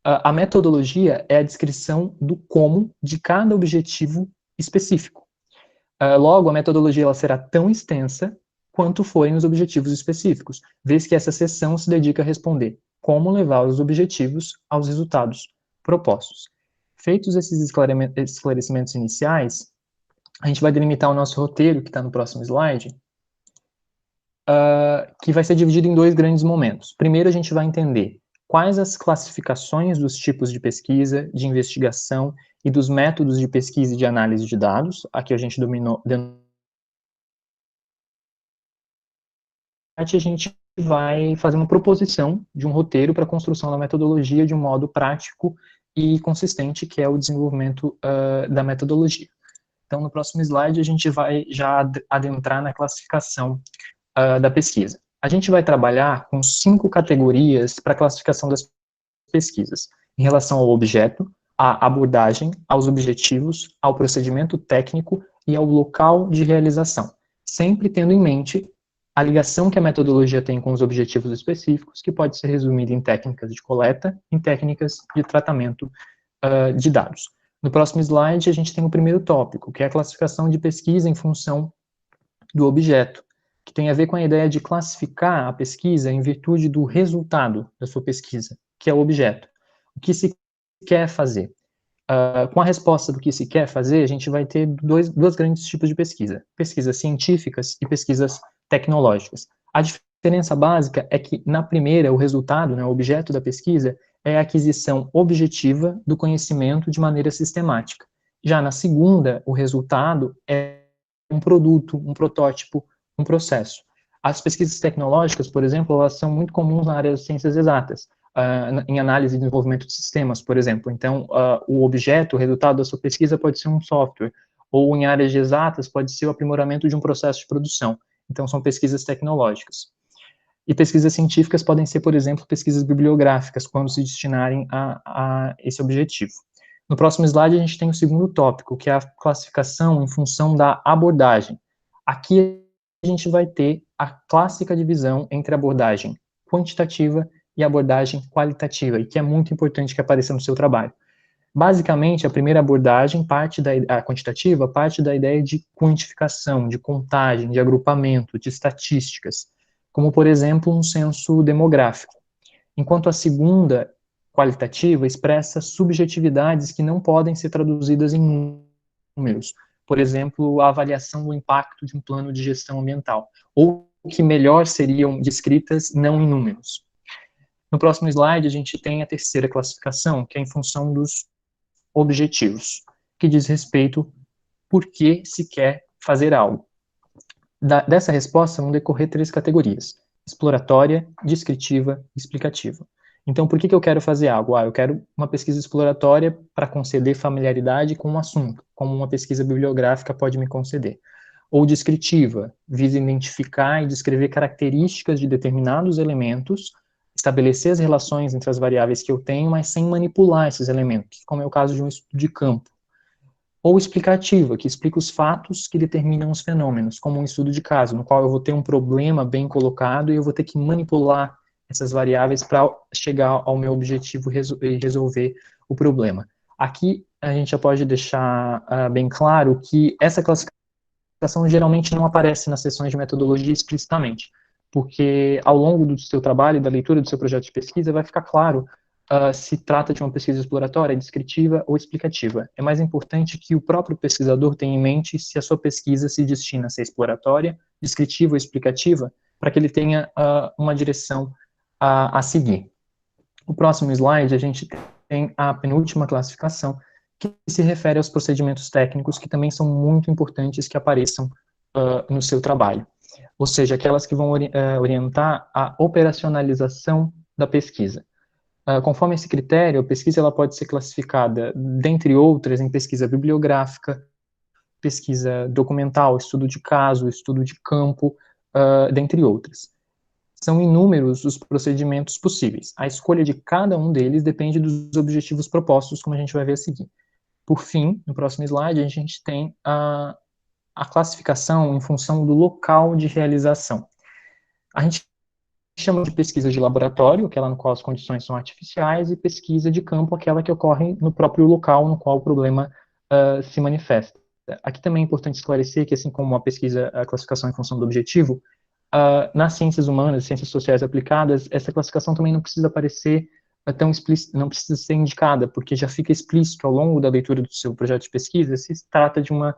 a metodologia é a descrição do como de cada objetivo específico. Logo, a metodologia ela será tão extensa quanto forem os objetivos específicos, vez que essa seção se dedica a responder como levar os objetivos aos resultados propostos. Feitos esses esclarecimentos iniciais, a gente vai delimitar o nosso roteiro, que está no próximo slide, que vai ser dividido em 2 grandes momentos. Primeiro, a gente vai entender quais as classificações dos tipos de pesquisa, de investigação e dos métodos de pesquisa e de análise de dados. Aqui a gente a gente vai fazer uma proposição de um roteiro para a construção da metodologia de um modo prático e consistente, que é o desenvolvimento da metodologia. Então, no próximo slide, a gente vai já adentrar na classificação da pesquisa. A gente vai trabalhar com 5 categorias para a classificação das pesquisas, em relação ao objeto, à abordagem, aos objetivos, ao procedimento técnico e ao local de realização, sempre tendo em mente a ligação que a metodologia tem com os objetivos específicos, que pode ser resumida em técnicas de coleta, em técnicas de tratamento de dados. No próximo slide, a gente tem o primeiro tópico, que é a classificação de pesquisa em função do objeto, que tem a ver com a ideia de classificar a pesquisa em virtude do resultado da sua pesquisa, que é o objeto. O que se quer fazer? Com a resposta do que se quer fazer, a gente vai ter dois grandes tipos de pesquisa: pesquisas científicas e pesquisas tecnológicas. A diferença básica é que, na primeira, o resultado, né, o objeto da pesquisa, é a aquisição objetiva do conhecimento de maneira sistemática. Já na segunda, o resultado é um produto, um protótipo, um processo. As pesquisas tecnológicas, por exemplo, elas são muito comuns na área das ciências exatas, em análise e desenvolvimento de sistemas, por exemplo. Então, o objeto, o resultado da sua pesquisa pode ser um software, ou em áreas de exatas pode ser o aprimoramento de um processo de produção. Então, são pesquisas tecnológicas. E pesquisas científicas podem ser, por exemplo, pesquisas bibliográficas, quando se destinarem a esse objetivo. No próximo slide, a gente tem o segundo tópico, que é a classificação em função da abordagem. Aqui a gente vai ter a clássica divisão entre abordagem quantitativa e abordagem qualitativa, e que é muito importante que apareça no seu trabalho. Basicamente, a primeira abordagem, a quantitativa, parte da ideia de quantificação, de contagem, de agrupamento, de estatísticas, como, por exemplo, um censo demográfico. Enquanto a segunda, qualitativa, expressa subjetividades que não podem ser traduzidas em números. Por exemplo, a avaliação do impacto de um plano de gestão ambiental, ou que melhor seriam descritas não em números. No próximo slide, a gente tem a terceira classificação, que é em função dos objetivos, que diz respeito por que se quer fazer algo. Dessa resposta vão decorrer 3 categorias: exploratória, descritiva e explicativa. Então, por que eu quero fazer algo? Eu quero uma pesquisa exploratória para conceder familiaridade com um assunto, como uma pesquisa bibliográfica pode me conceder. Ou descritiva, visa identificar e descrever características de determinados elementos, estabelecer as relações entre as variáveis que eu tenho, mas sem manipular esses elementos, como é o caso de um estudo de campo. Ou explicativa, que explica os fatos que determinam os fenômenos, como um estudo de caso, no qual eu vou ter um problema bem colocado e eu vou ter que manipular essas variáveis para chegar ao meu objetivo e resolver o problema. Aqui a gente já pode deixar bem claro que essa classificação geralmente não aparece nas sessões de metodologia explicitamente, porque ao longo do seu trabalho e da leitura do seu projeto de pesquisa vai ficar claro se trata de uma pesquisa exploratória, descritiva ou explicativa. É mais importante que o próprio pesquisador tenha em mente se a sua pesquisa se destina a ser exploratória, descritiva ou explicativa, para que ele tenha uma direção a seguir. No próximo slide, a gente tem a penúltima classificação, que se refere aos procedimentos técnicos, que também são muito importantes que apareçam no seu trabalho. Ou seja, aquelas que vão orientar a operacionalização da pesquisa. Conforme esse critério, a pesquisa ela pode ser classificada, dentre outras, em pesquisa bibliográfica, pesquisa documental, estudo de caso, estudo de campo, dentre outras. São inúmeros os procedimentos possíveis. A escolha de cada um deles depende dos objetivos propostos, como a gente vai ver a seguir. Por fim, no próximo slide, a gente tem a classificação em função do local de realização. A gente chama de pesquisa de laboratório, aquela no qual as condições são artificiais, e pesquisa de campo, aquela que ocorre no próprio local no qual o problema se manifesta. Aqui também é importante esclarecer que, assim como a classificação em função do objetivo, nas ciências humanas, ciências sociais aplicadas, essa classificação também não precisa aparecer tão explícita, não precisa ser indicada, porque já fica explícito ao longo da leitura do seu projeto de pesquisa se trata de uma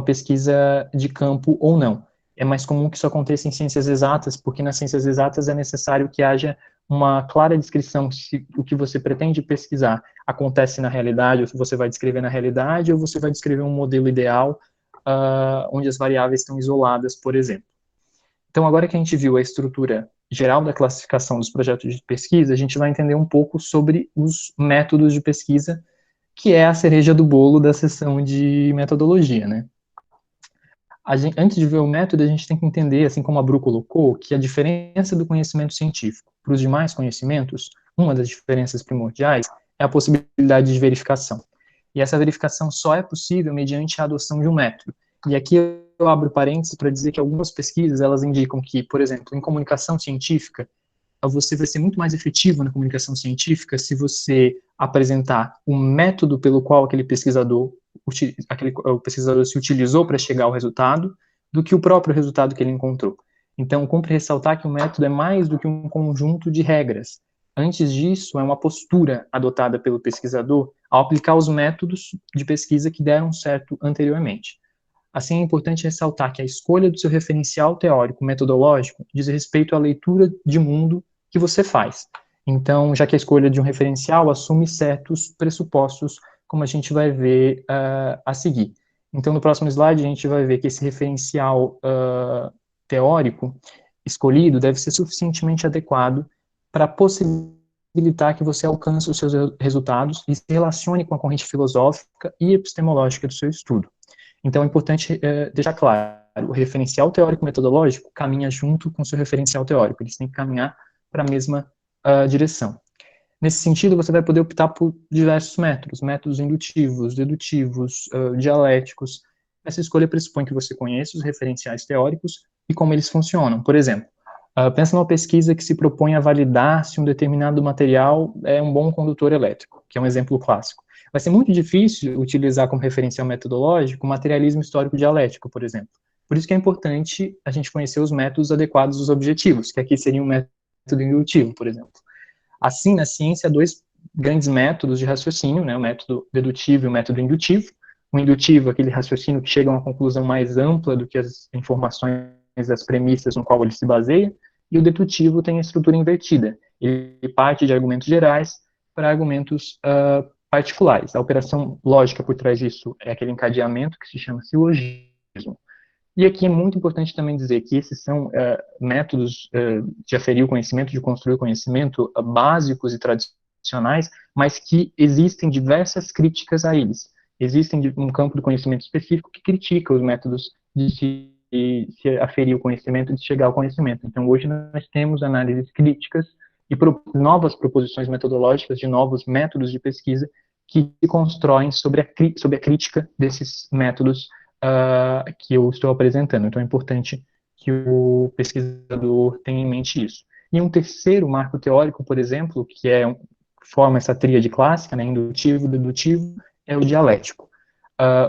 pesquisa de campo ou não. É mais comum que isso aconteça em ciências exatas, porque nas ciências exatas é necessário que haja uma clara descrição se o que você pretende pesquisar acontece na realidade, ou se você vai descrever na realidade, ou você vai descrever um modelo ideal onde as variáveis estão isoladas, por exemplo. Então, agora que a gente viu a estrutura geral da classificação dos projetos de pesquisa, a gente vai entender um pouco sobre os métodos de pesquisa, que é a cereja do bolo da seção de metodologia, né? Antes de ver o método, a gente tem que entender, assim como a Bru colocou, que a diferença do conhecimento científico para os demais conhecimentos, uma das diferenças primordiais, é a possibilidade de verificação. E essa verificação só é possível mediante a adoção de um método. E aqui eu abro parênteses para dizer que algumas pesquisas, elas indicam que, por exemplo, em comunicação científica, você vai ser muito mais efetivo na comunicação científica se você apresentar o método pelo qual aquele pesquisador o pesquisador se utilizou para chegar ao resultado, do que o próprio resultado que ele encontrou. Então, cumpre ressaltar que o método é mais do que um conjunto de regras. Antes disso, é uma postura adotada pelo pesquisador ao aplicar os métodos de pesquisa que deram certo anteriormente. Assim, é importante ressaltar que a escolha do seu referencial teórico metodológico diz respeito à leitura de mundo que você faz. Então, já que a escolha de um referencial assume certos pressupostos, como a gente vai ver a seguir. Então, no próximo slide, a gente vai ver que esse referencial teórico escolhido deve ser suficientemente adequado para possibilitar que você alcance os seus resultados e se relacione com a corrente filosófica e epistemológica do seu estudo. Então, é importante deixar claro, o referencial teórico-metodológico caminha junto com o seu referencial teórico, eles têm que caminhar para a mesma direção. Nesse sentido, você vai poder optar por diversos métodos indutivos, dedutivos, dialéticos. Essa escolha pressupõe que você conheça os referenciais teóricos e como eles funcionam. Por exemplo, pensa numa pesquisa que se propõe a validar se um determinado material é um bom condutor elétrico, que é um exemplo clássico. Vai ser muito difícil utilizar como referencial metodológico o materialismo histórico dialético, por exemplo. Por isso que é importante a gente conhecer os métodos adequados aos objetivos, que aqui seria um método indutivo, por exemplo. Assim, na ciência, há dois grandes métodos de raciocínio, né, o método dedutivo e o método indutivo. O indutivo é aquele raciocínio que chega a uma conclusão mais ampla do que as informações, as premissas no qual ele se baseia, e o dedutivo tem a estrutura invertida. Ele parte de argumentos gerais para argumentos particulares. A operação lógica por trás disso é aquele encadeamento que se chama silogismo. E aqui é muito importante também dizer que esses são métodos de aferir o conhecimento, de construir o conhecimento básicos e tradicionais, mas que existem diversas críticas a eles. Existem um campo do conhecimento específico que critica os métodos de se aferir o conhecimento, de chegar ao conhecimento. Então, hoje nós temos análises críticas e novas proposições metodológicas de novos métodos de pesquisa que se constroem sobre a crítica desses métodos que eu estou apresentando. Então é importante que o pesquisador tenha em mente isso. E um terceiro marco teórico, por exemplo, que forma essa tríade clássica, né, indutivo, dedutivo, é o dialético.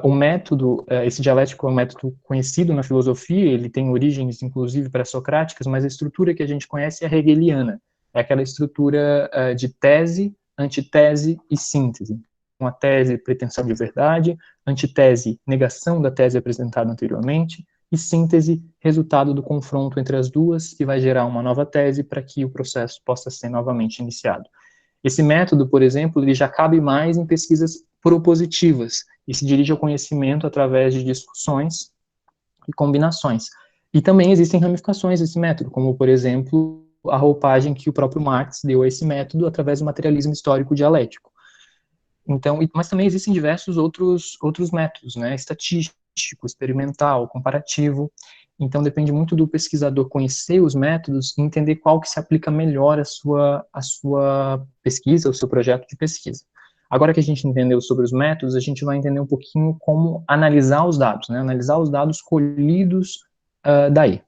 O método, esse dialético é um método conhecido na filosofia, ele tem origens, inclusive, pré-socráticas, mas a estrutura que a gente conhece é a hegeliana. É aquela estrutura de tese, antitese e síntese. Uma tese, pretensão de verdade; antitese, negação da tese apresentada anteriormente; e síntese, resultado do confronto entre as duas, que vai gerar uma nova tese para que o processo possa ser novamente iniciado. Esse método, por exemplo, ele já cabe mais em pesquisas propositivas e se dirige ao conhecimento através de discussões e combinações. E também existem ramificações desse método, como, por exemplo, a roupagem que o próprio Marx deu a esse método através do materialismo histórico dialético. Então, mas também existem diversos outros métodos, né? Estatístico, experimental, comparativo. Então, depende muito do pesquisador conhecer os métodos e entender qual que se aplica melhor à sua pesquisa, ao seu projeto de pesquisa. Agora que a gente entendeu sobre os métodos, a gente vai entender um pouquinho como analisar os dados, né? Analisar os dados colhidos daí.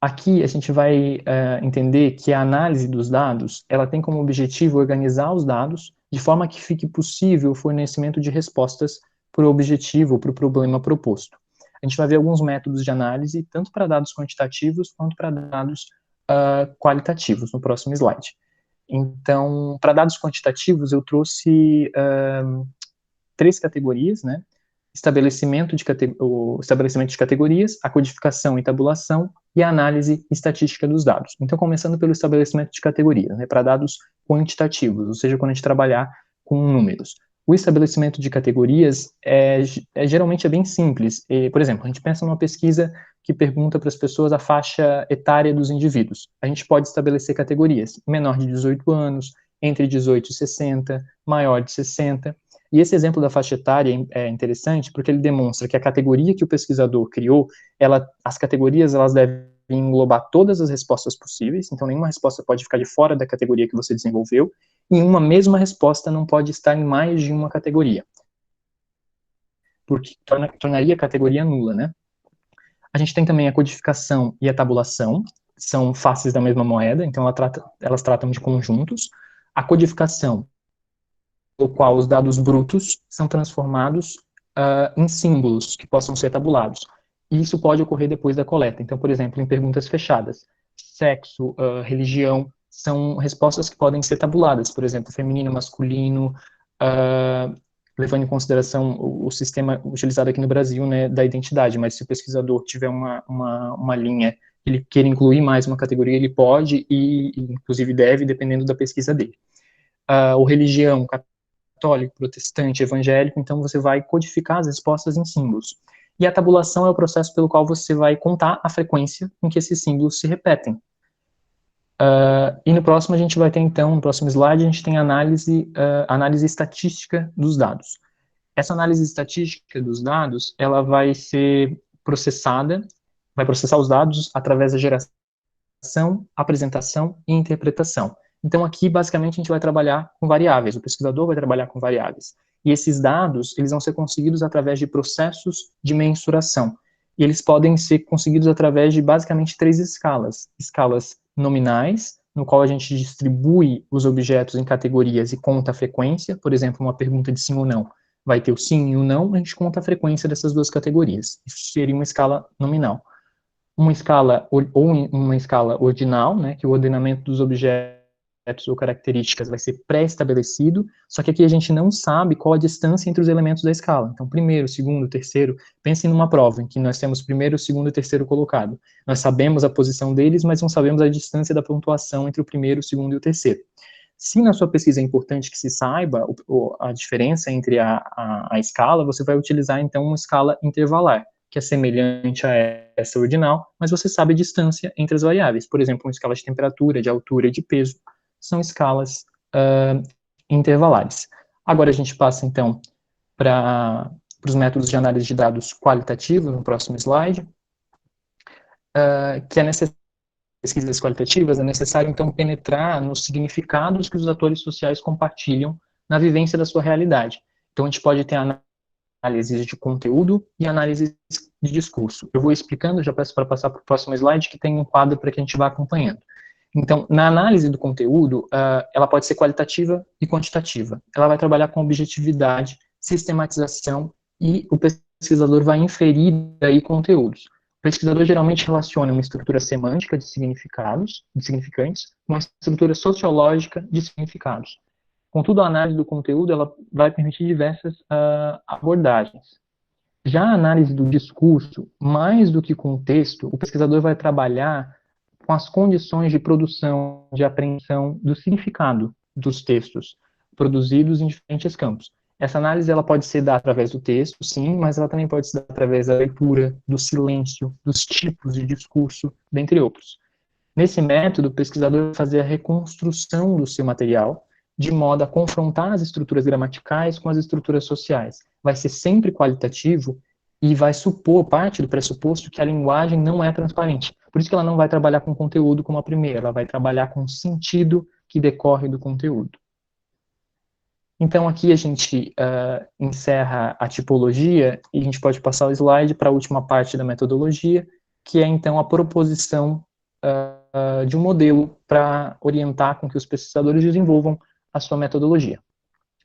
Aqui a gente vai entender que a análise dos dados, ela tem como objetivo organizar os dados de forma que fique possível o fornecimento de respostas para o objetivo, para o problema proposto. A gente vai ver alguns métodos de análise, tanto para dados quantitativos quanto para dados qualitativos, no próximo slide. Então, para dados quantitativos, eu trouxe 3 categorias, né? Estabelecimento de categorias, a codificação e tabulação e a análise estatística dos dados. Então, começando pelo estabelecimento de categorias, né, para dados quantitativos, ou seja, quando a gente trabalhar com números. o estabelecimento de categorias geralmente é bem simples. Por exemplo, a gente pensa numa pesquisa que pergunta para as pessoas a faixa etária dos indivíduos. A gente pode estabelecer categorias: menor de 18 anos, entre 18 e 60, maior de 60. E esse exemplo da faixa etária é interessante porque ele demonstra que a categoria que o pesquisador criou, as categorias elas devem englobar todas as respostas possíveis, então nenhuma resposta pode ficar de fora da categoria que você desenvolveu, e uma mesma resposta não pode estar em mais de uma categoria, porque tornaria a categoria nula, né? A gente tem também a codificação e a tabulação, são faces da mesma moeda, então elas tratam de conjuntos. A codificação, no qual os dados brutos são transformados em símbolos que possam ser tabulados. E isso pode ocorrer depois da coleta. Então, por exemplo, em perguntas fechadas, sexo, religião, são respostas que podem ser tabuladas. Por exemplo, feminino, masculino, levando em consideração o sistema utilizado aqui no Brasil, né, da identidade. Mas se o pesquisador tiver uma linha que ele queira incluir mais uma categoria, ele pode e inclusive deve, dependendo da pesquisa dele. Ou religião, católico, protestante, evangélico, então você vai codificar as respostas em símbolos. E a tabulação é o processo pelo qual você vai contar a frequência com que esses símbolos se repetem. E no próximo a gente vai ter, então, no próximo slide, a gente tem a análise estatística dos dados. Essa análise estatística dos dados, ela vai ser processada, vai processar os dados através da geração, apresentação e interpretação. Então, aqui, basicamente, a gente vai trabalhar com variáveis, o pesquisador vai trabalhar com variáveis. E esses dados, eles vão ser conseguidos através de processos de mensuração. E eles podem ser conseguidos através de, basicamente, 3 escalas. Escalas nominais, no qual a gente distribui os objetos em categorias e conta a frequência. Por exemplo, uma pergunta de sim ou não vai ter o sim e o não, a gente conta a frequência dessas 2 categorias. Isso seria uma escala nominal. Uma escala, ou uma escala ordinal, né, que o ordenamento dos objetos ou características vai ser pré-estabelecido, só que aqui a gente não sabe qual a distância entre os elementos da escala. Então, primeiro, segundo, terceiro, pensem numa prova em que nós temos primeiro, segundo e terceiro colocado. Nós sabemos a posição deles, mas não sabemos a distância da pontuação entre o primeiro, o segundo e o terceiro. Se na sua pesquisa é importante que se saiba a diferença entre a escala, você vai utilizar, então, uma escala intervalar, que é semelhante a essa ordinal, mas você sabe a distância entre as variáveis. Por exemplo, uma escala de temperatura, de altura e de peso, são escalas intervalares. Agora a gente passa, então, para os métodos de análise de dados qualitativos, no próximo slide, que é necessário, pesquisas qualitativas, é necessário, então, penetrar nos significados que os atores sociais compartilham na vivência da sua realidade. Então, a gente pode ter análises de conteúdo e análises de discurso. Eu vou explicando, já peço para passar para o próximo slide, que tem um quadro para que a gente vá acompanhando. Então, na análise do conteúdo, ela pode ser qualitativa e quantitativa. Ela vai trabalhar com objetividade, sistematização, e o pesquisador vai inferir daí conteúdos. O pesquisador geralmente relaciona uma estrutura semântica de significados, de significantes, com uma estrutura sociológica de significados. Contudo, a análise do conteúdo ela vai permitir diversas abordagens. Já a análise do discurso, mais do que com o texto, o pesquisador vai trabalhar com as condições de produção, de apreensão do significado dos textos produzidos em diferentes campos. Essa análise ela pode ser dada através do texto, sim, mas ela também pode ser dada através da leitura, do silêncio, dos tipos de discurso, dentre outros. Nesse método, o pesquisador vai fazer a reconstrução do seu material, de modo a confrontar as estruturas gramaticais com as estruturas sociais. Vai ser sempre qualitativo e vai supor, parte do pressuposto, que a linguagem não é transparente. Por isso que ela não vai trabalhar com conteúdo como a primeira, ela vai trabalhar com o sentido que decorre do conteúdo. Então, aqui a gente encerra a tipologia e a gente pode passar o slide para a última parte da metodologia, que é, então, a proposição de um modelo para orientar com que os pesquisadores desenvolvam a sua metodologia.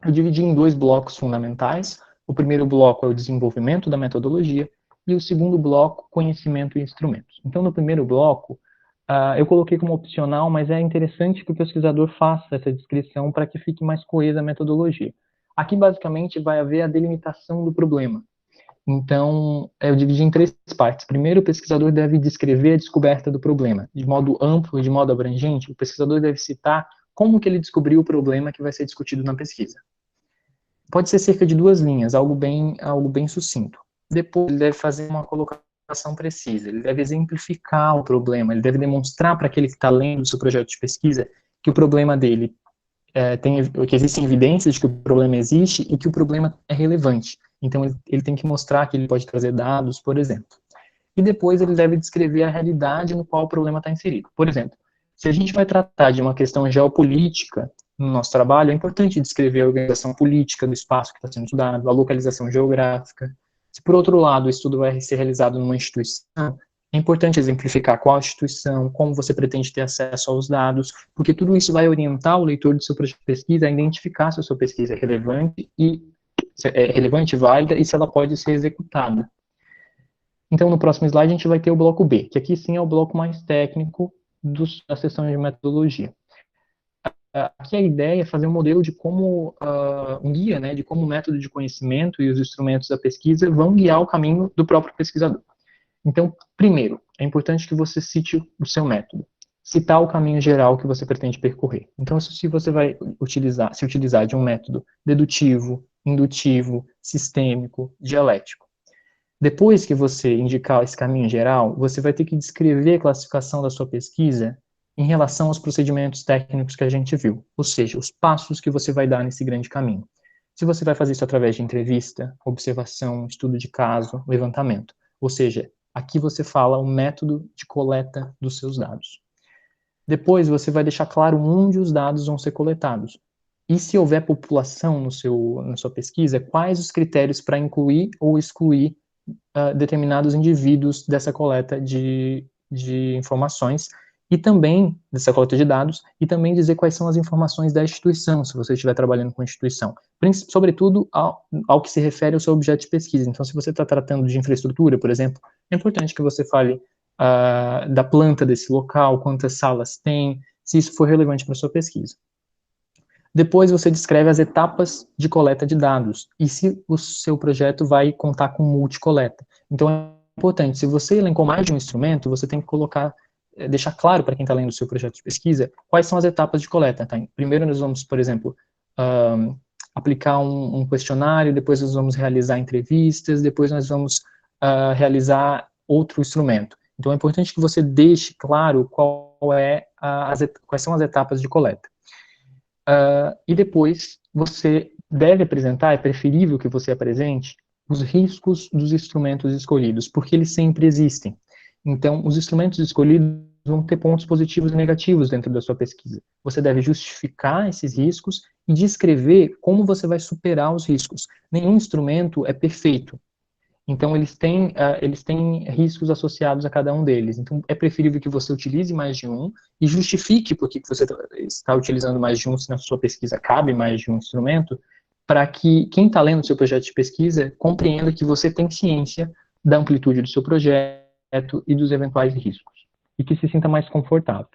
Eu dividi em 2 blocos fundamentais. O primeiro bloco é o desenvolvimento da metodologia e o segundo bloco, conhecimento e instrumentos. Então, no primeiro bloco, eu coloquei como opcional, mas é interessante que o pesquisador faça essa descrição para que fique mais coesa a metodologia. Aqui, basicamente, vai haver a delimitação do problema. Então, eu dividi em 3 partes. Primeiro, o pesquisador deve descrever a descoberta do problema. De modo amplo e de modo abrangente, o pesquisador deve citar como que ele descobriu o problema que vai ser discutido na pesquisa. pode ser cerca de 2 linhas, algo bem sucinto. Depois, ele deve fazer uma colocação precisa, ele deve exemplificar o problema, ele deve demonstrar para aquele que está lendo o seu projeto de pesquisa que o problema dele que existem evidências de que o problema existe e que o problema é relevante. Então, ele tem que mostrar que ele pode trazer dados, por exemplo. E depois ele deve descrever a realidade no qual o problema está inserido. Por exemplo, se a gente vai tratar de uma questão geopolítica no nosso trabalho, é importante descrever a organização política do espaço que está sendo estudado, a localização geográfica. Se, por outro lado, o estudo vai ser realizado numa instituição, é importante exemplificar qual instituição, como você pretende ter acesso aos dados, porque tudo isso vai orientar o leitor do seu projeto de pesquisa a identificar se a sua pesquisa é relevante, válida e se ela pode ser executada. Então, no próximo slide, a gente vai ter o bloco B, que aqui sim é o bloco mais técnico da seção de metodologia. Aqui a ideia é fazer um modelo de como, um guia, né, de como o método de conhecimento e os instrumentos da pesquisa vão guiar o caminho do próprio pesquisador. Então, primeiro, é importante que você cite o seu método. Citar o caminho geral que você pretende percorrer. Então, se você vai utilizar de um método dedutivo, indutivo, sistêmico, dialético. Depois que você indicar esse caminho geral, você vai ter que descrever a classificação da sua pesquisa em relação aos procedimentos técnicos que a gente viu, ou seja, os passos que você vai dar nesse grande caminho. Se você vai fazer isso através de entrevista, observação, estudo de caso, levantamento, ou seja, aqui você fala o método de coleta dos seus dados. Depois você vai deixar claro onde os dados vão ser coletados. E se houver população na sua pesquisa, quais os critérios para incluir ou excluir determinados indivíduos dessa coleta de informações, e também dessa coleta de dados, e também dizer quais são as informações da instituição, se você estiver trabalhando com a instituição, sobretudo ao que se refere ao seu objeto de pesquisa. Então, se você está tratando de infraestrutura, por exemplo, é importante que você fale da planta desse local, quantas salas tem, se isso for relevante para a sua pesquisa. Depois você descreve as etapas de coleta de dados, e se o seu projeto vai contar com multicoleta. Então, é importante, se você elencou mais de um instrumento, você tem que deixar claro para quem está lendo o seu projeto de pesquisa quais são as etapas de coleta. Tá? Primeiro nós vamos, por exemplo, aplicar um questionário, depois nós vamos realizar entrevistas, depois nós vamos realizar outro instrumento. Então é importante que você deixe claro quais são as etapas de coleta. E depois você deve apresentar, é preferível que você apresente os riscos dos instrumentos escolhidos, porque eles sempre existem. Então, os instrumentos escolhidos vão ter pontos positivos e negativos dentro da sua pesquisa. Você deve justificar esses riscos e descrever como você vai superar os riscos. Nenhum instrumento é perfeito. Então, eles têm riscos associados a cada um deles. Então, é preferível que você utilize mais de um e justifique por que você está utilizando mais de um, se na sua pesquisa cabe mais de um instrumento, para que quem está lendo o seu projeto de pesquisa compreenda que você tem ciência da amplitude do seu projeto e dos eventuais riscos, e que se sinta mais confortável.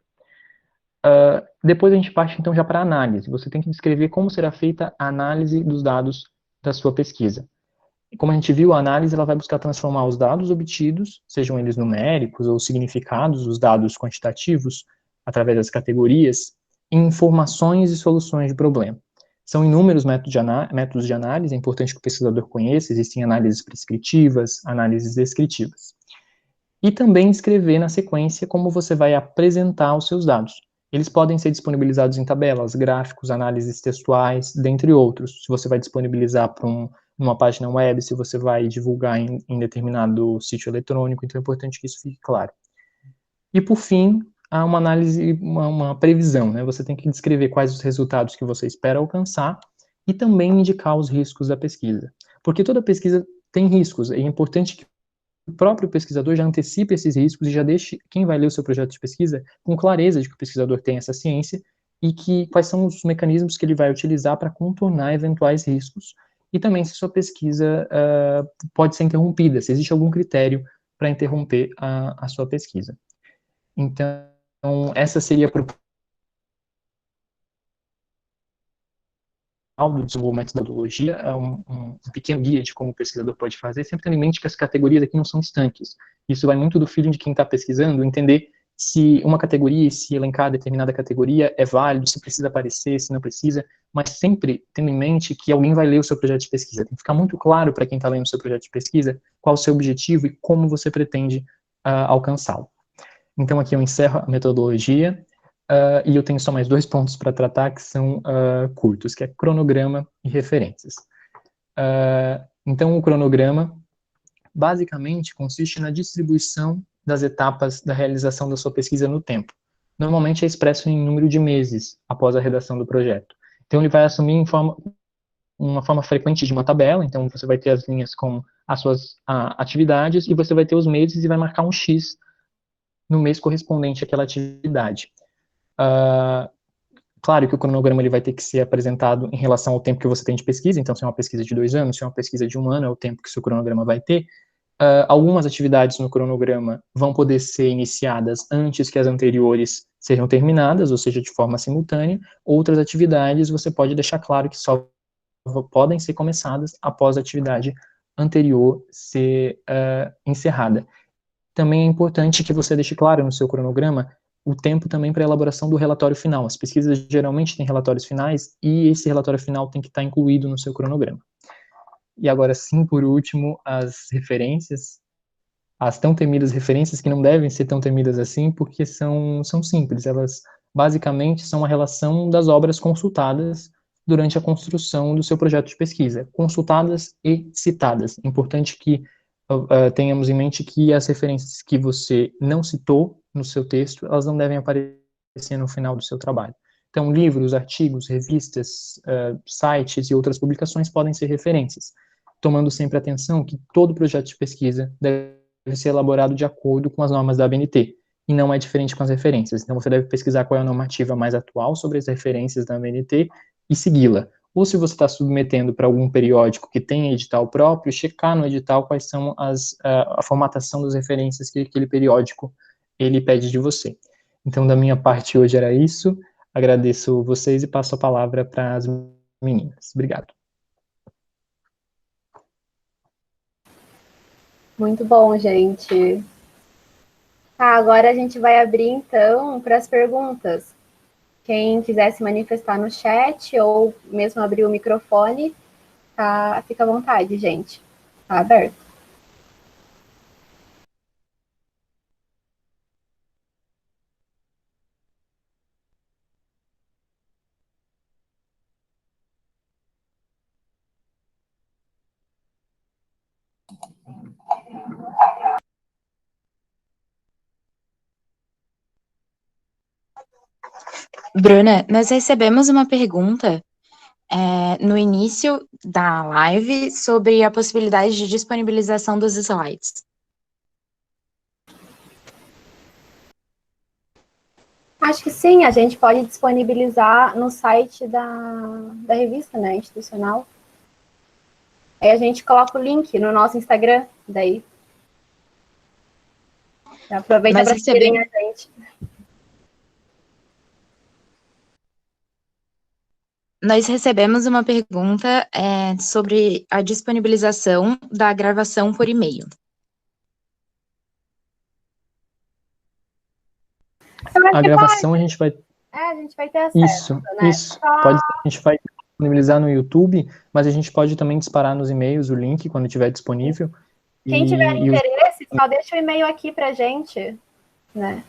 Depois a gente parte então já para a análise. Você tem que descrever como será feita a análise dos dados da sua pesquisa. Como a gente viu, a análise ela vai buscar transformar os dados obtidos, sejam eles numéricos ou significados, os dados quantitativos, através das categorias, em informações e soluções de problema. São inúmeros métodos de análise, é importante que o pesquisador conheça, existem análises prescritivas, análises descritivas. E também escrever na sequência como você vai apresentar os seus dados. Eles podem ser disponibilizados em tabelas, gráficos, análises textuais, dentre outros. Se você vai disponibilizar para uma página web, se você vai divulgar em determinado sítio eletrônico, então é importante que isso fique claro. E por fim, há uma análise, uma previsão, né? Você tem que descrever quais os resultados que você espera alcançar e também indicar os riscos da pesquisa. Porque toda pesquisa tem riscos, é importante que o próprio pesquisador já antecipe esses riscos e já deixe quem vai ler o seu projeto de pesquisa com clareza de que o pesquisador tem essa ciência e quais são os mecanismos que ele vai utilizar para contornar eventuais riscos e também se sua pesquisa pode ser interrompida, se existe algum critério para interromper a sua pesquisa. Então, essa seria a proposta do desenvolvimento da metodologia, é um pequeno guia de como o pesquisador pode fazer, sempre tendo em mente que as categorias aqui não são estanques. Isso vai muito do feeling de quem está pesquisando, entender se uma categoria, se elencar determinada categoria é válido, se precisa aparecer, se não precisa, mas sempre tendo em mente que alguém vai ler o seu projeto de pesquisa. Tem que ficar muito claro para quem está lendo o seu projeto de pesquisa qual o seu objetivo e como você pretende alcançá-lo. Então, aqui eu encerro a metodologia e eu tenho só mais 2 pontos para tratar que são curtos, que é cronograma e referências. Então, o cronograma basicamente consiste na distribuição das etapas da realização da sua pesquisa no tempo. Normalmente é expresso em número de meses após a redação do projeto. Então, ele vai assumir uma forma frequente de uma tabela, então você vai ter as linhas com as suas atividades e você vai ter os meses e vai marcar um X no mês correspondente àquela atividade. Claro que o cronograma ele vai ter que ser apresentado em relação ao tempo que você tem de pesquisa, então se é uma pesquisa de 2 anos, se é uma pesquisa de 1 ano, é o tempo que o seu cronograma vai ter. Algumas atividades no cronograma vão poder ser iniciadas antes que as anteriores sejam terminadas, ou seja, de forma simultânea. Outras atividades você pode deixar claro que só podem ser começadas após a atividade anterior ser encerrada. Também é importante que você deixe claro no seu cronograma o tempo também para a elaboração do relatório final. As pesquisas geralmente têm relatórios finais e esse relatório final tem que estar incluído no seu cronograma. E agora sim, por último, as referências, as tão temidas referências, que não devem ser tão temidas assim, porque são simples. Elas, basicamente, são a relação das obras consultadas durante a construção do seu projeto de pesquisa. Consultadas e citadas. Importante que tenhamos em mente que as referências que você não citou no seu texto, elas não devem aparecer no final do seu trabalho. Então, livros, artigos, revistas, sites e outras publicações podem ser referências, tomando sempre atenção que todo projeto de pesquisa deve ser elaborado de acordo com as normas da ABNT, e não é diferente com as referências. Então, você deve pesquisar qual é a normativa mais atual sobre as referências da ABNT e segui-la. Ou se você está submetendo para algum periódico que tenha edital próprio, checar no edital quais são a formatação das referências que aquele periódico ele pede de você. Então, da minha parte hoje era isso. Agradeço vocês e passo a palavra para as meninas. Obrigado. Muito bom, gente. Agora a gente vai abrir, então, para as perguntas. Quem quiser se manifestar no chat ou mesmo abrir o microfone, fica à vontade, gente. Tá aberto. Bruna, nós recebemos uma pergunta no início da live sobre a possibilidade de disponibilização dos slides. Acho que sim, a gente pode disponibilizar no site da revista, né, institucional. Aí a gente coloca o link no nosso Instagram, daí. Aproveita para seguirem a gente. Nós recebemos uma pergunta sobre a disponibilização da gravação por e-mail. A gravação a gente vai... a gente vai ter acesso, né? Isso. Pode, a gente vai disponibilizar no YouTube, mas a gente pode também disparar nos e-mails o link quando estiver disponível. Quem tiver interesse, só deixa o e-mail aqui pra gente, né?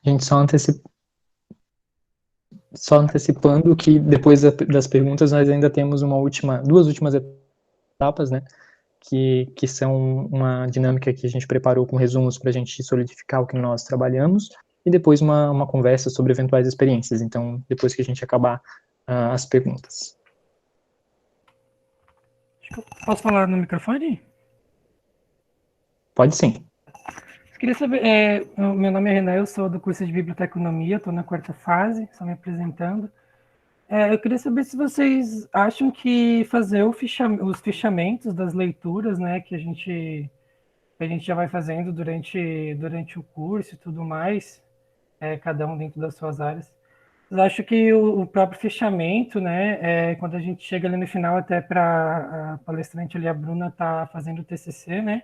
A gente só antecipando que depois das perguntas nós ainda temos duas últimas etapas, né? Que são uma dinâmica que a gente preparou com resumos para a gente solidificar o que nós trabalhamos, e depois uma conversa sobre eventuais experiências. Então, depois que a gente acabar as perguntas. Posso falar no microfone? Pode sim. Eu queria saber, meu nome é Renan, eu sou do curso de Biblioteconomia, estou na 4ª fase, só me apresentando. Eu queria saber se vocês acham que fazer os fichamentos das leituras, né, que a gente que a gente já vai fazendo durante o curso e tudo mais, cada um dentro das suas áreas. Eu acho que o próprio fechamento, né, quando a gente chega ali no final, até para a palestrante ali, a Bruna, tá fazendo o TCC, né,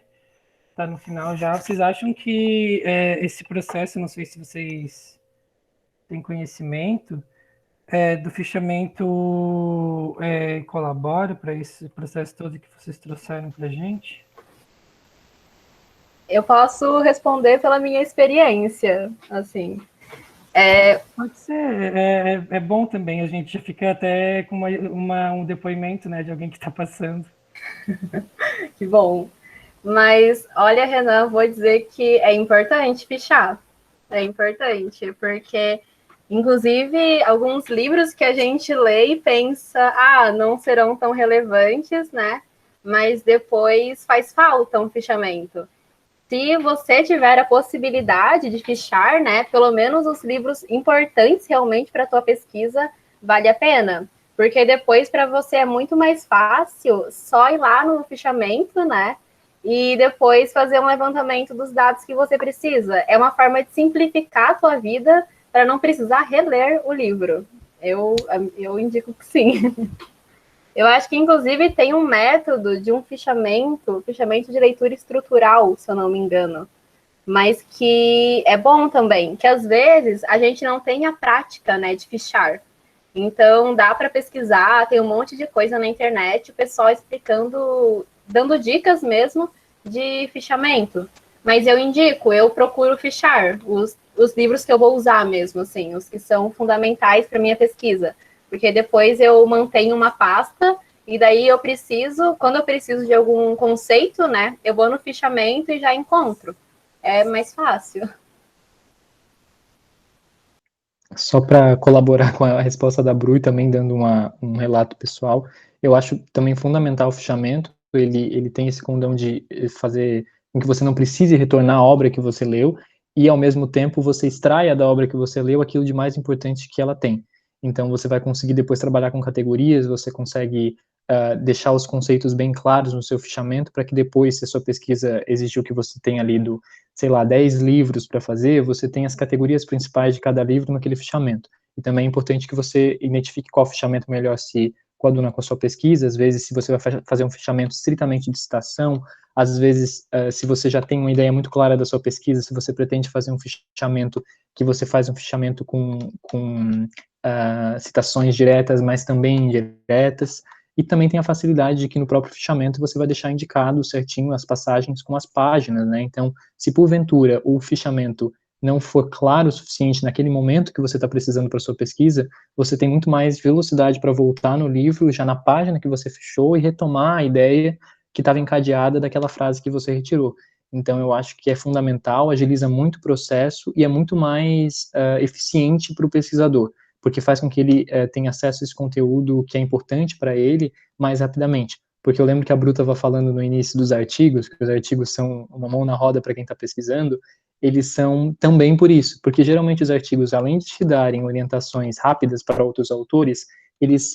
tá no final já. Vocês acham que esse processo, não sei se vocês têm conhecimento, do fichamento colabora para esse processo todo que vocês trouxeram para a gente? Eu posso responder pela minha experiência, assim. Pode ser, é bom também, a gente já fica até com um depoimento, né, de alguém que está passando. Que bom. Mas, olha, Renan, vou dizer que é importante fichar. É importante, porque, inclusive, alguns livros que a gente lê e pensa, não serão tão relevantes, né? Mas depois faz falta um fichamento. Se você tiver a possibilidade de fichar, né, pelo menos os livros importantes realmente para a tua pesquisa, vale a pena. Porque depois para você é muito mais fácil só ir lá no fichamento, né, e depois fazer um levantamento dos dados que você precisa. É uma forma de simplificar a tua vida para não precisar reler o livro. Eu indico que sim. Eu acho que, inclusive, tem um método de um fichamento de leitura estrutural, se eu não me engano, mas que é bom também, que às vezes a gente não tem a prática, né, de fichar. Então, dá para pesquisar, tem um monte de coisa na internet, o pessoal explicando, dando dicas mesmo de fichamento. Mas eu indico, eu procuro fichar os livros que eu vou usar mesmo, assim, os que são fundamentais para minha pesquisa. Porque depois eu mantenho uma pasta e daí quando eu preciso de algum conceito, né, eu vou no fichamento e já encontro. É mais fácil. Só para colaborar com a resposta da Bru e também dando um relato pessoal, eu acho também fundamental o fichamento. Ele tem esse condão de fazer com que você não precise retornar à obra que você leu e, ao mesmo tempo, você extraia da obra que você leu aquilo de mais importante que ela tem. Então, você vai conseguir depois trabalhar com categorias, você consegue deixar os conceitos bem claros no seu fichamento para que depois, se a sua pesquisa exigir que você tenha lido, sei lá, 10 livros para fazer, você tem as categorias principais de cada livro naquele fichamento. E também é importante que você identifique qual fichamento melhor se coaduna com a sua pesquisa. Às vezes, se você vai fazer um fichamento estritamente de citação, às vezes, se você já tem uma ideia muito clara da sua pesquisa, se você pretende fazer um fichamento, que você faz um fichamento com citações diretas, mas também indiretas. E também tem a facilidade de que no próprio fichamento você vai deixar indicado certinho as passagens com as páginas, né? Então, se porventura o fichamento não for claro o suficiente naquele momento que você está precisando para sua pesquisa, você tem muito mais velocidade para voltar no livro, já na página que você fechou, e retomar a ideia que estava encadeada daquela frase que você retirou. Então, eu acho que é fundamental, agiliza muito o processo e é muito mais eficiente para o pesquisador, porque faz com que ele tenha acesso a esse conteúdo que é importante para ele mais rapidamente. Porque eu lembro que a Bru estava falando no início dos artigos, que os artigos são uma mão na roda para quem está pesquisando, eles são também por isso, porque geralmente os artigos, além de te darem orientações rápidas para outros autores, eles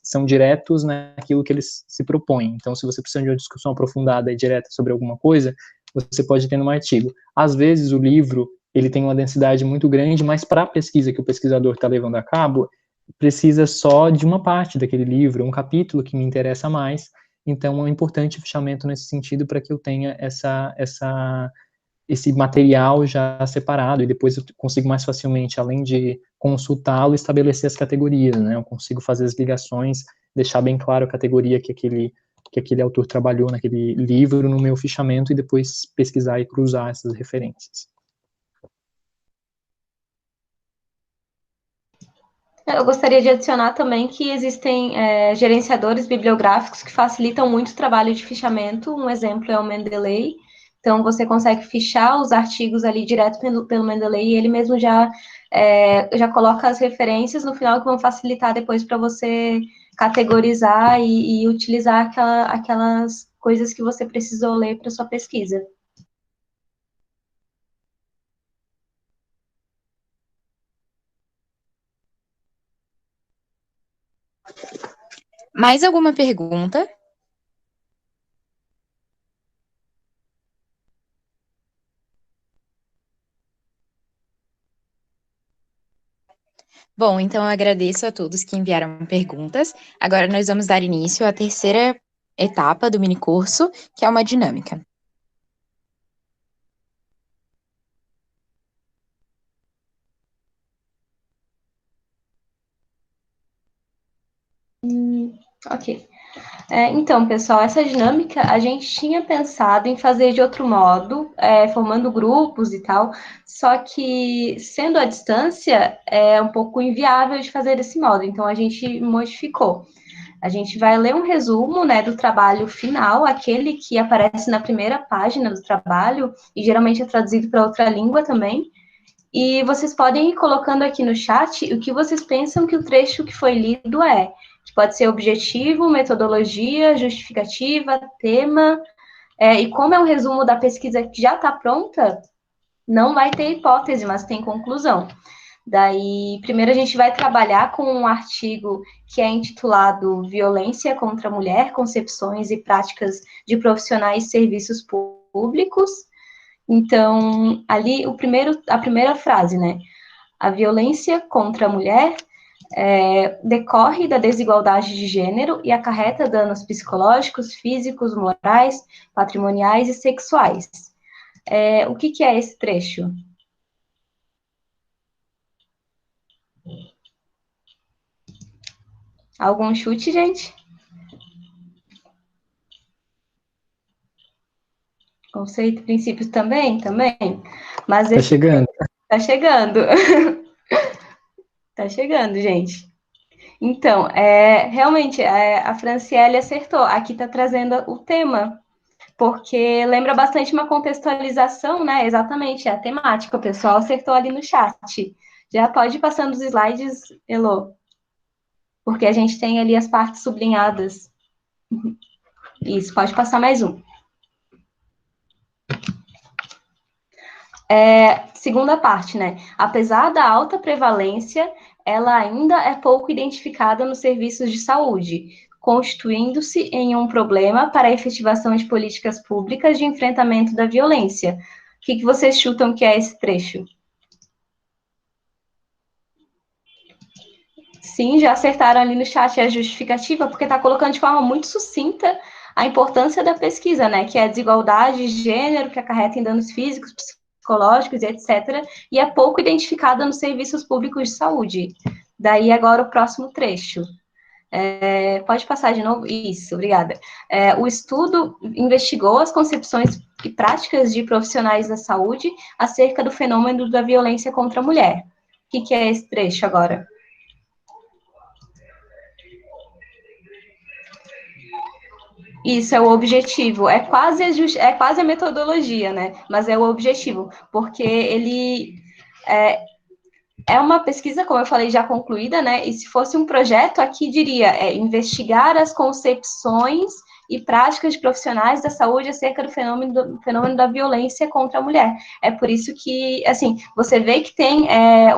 são diretos naquilo que eles se propõem. Então, se você precisa de uma discussão aprofundada e direta sobre alguma coisa, você pode ter no artigo. Às vezes, o livro ele tem uma densidade muito grande, mas para a pesquisa que o pesquisador está levando a cabo, precisa só de uma parte daquele livro, um capítulo que me interessa mais. Então, é um importante fechamento nesse sentido para que eu tenha esse material já separado e depois eu consigo mais facilmente, além de consultá-lo, estabelecer as categorias, né? Eu consigo fazer as ligações, deixar bem claro a categoria que aquele autor trabalhou naquele livro no meu fichamento e depois pesquisar e cruzar essas referências. Eu gostaria de adicionar também que existem gerenciadores bibliográficos que facilitam muito o trabalho de fichamento. Um exemplo é o Mendeley. Então, você consegue fichar os artigos ali direto pelo Mendeley e ele mesmo já coloca as referências no final que vão facilitar depois para você categorizar e utilizar aquelas coisas que você precisou ler para sua pesquisa. Mais alguma pergunta? Bom, então eu agradeço a todos que enviaram perguntas. Agora nós vamos dar início à terceira etapa do minicurso, que é uma dinâmica. Ok. Então, pessoal, essa dinâmica a gente tinha pensado em fazer de outro modo, formando grupos e tal, só que, sendo à distância, é um pouco inviável de fazer desse modo, então a gente modificou. A gente vai ler um resumo, né, do trabalho final, aquele que aparece na primeira página do trabalho, e geralmente é traduzido para outra língua também, e vocês podem ir colocando aqui no chat o que vocês pensam que o trecho que foi lido é. Pode ser objetivo, metodologia, justificativa, tema. E como é um resumo da pesquisa que já está pronta, não vai ter hipótese, mas tem conclusão. Daí, primeiro a gente vai trabalhar com um artigo que é intitulado Violência contra a Mulher, Concepções e Práticas de Profissionais de Serviços Públicos. Então, ali, a primeira frase, né? A violência contra a mulher decorre da desigualdade de gênero e acarreta danos psicológicos, físicos, morais, patrimoniais e sexuais. O que é esse trecho? Algum chute, gente? Conceito, princípios também? Mas Tá chegando. Tá chegando. Tá chegando, gente. Então, realmente, a Franciele acertou. Aqui está trazendo o tema, porque lembra bastante uma contextualização, né? Exatamente, a temática. O pessoal acertou ali no chat. Já pode ir passando os slides, Elô, porque a gente tem ali as partes sublinhadas. Isso, pode passar mais um. Segunda parte, né? Apesar da alta prevalência, ela ainda é pouco identificada nos serviços de saúde, constituindo-se em um problema para a efetivação de políticas públicas de enfrentamento da violência. O que vocês chutam que é esse trecho? Sim, já acertaram ali no chat a justificativa, porque está colocando de forma muito sucinta a importância da pesquisa, né? Que é a desigualdade de gênero, que acarreta em danos físicos, psicológicos e etc., e é pouco identificada nos serviços públicos de saúde. Daí agora o próximo trecho. Pode passar de novo? Isso, obrigada. O estudo investigou as concepções e práticas de profissionais da saúde acerca do fenômeno da violência contra a mulher. O que é esse trecho agora? Isso é o objetivo, é quase a metodologia, né? Mas é o objetivo, porque ele é uma pesquisa, como eu falei, já concluída, né? E se fosse um projeto, aqui diria investigar as concepções e práticas de profissionais da saúde acerca do fenômeno da violência contra a mulher. É por isso que, assim, você vê que tem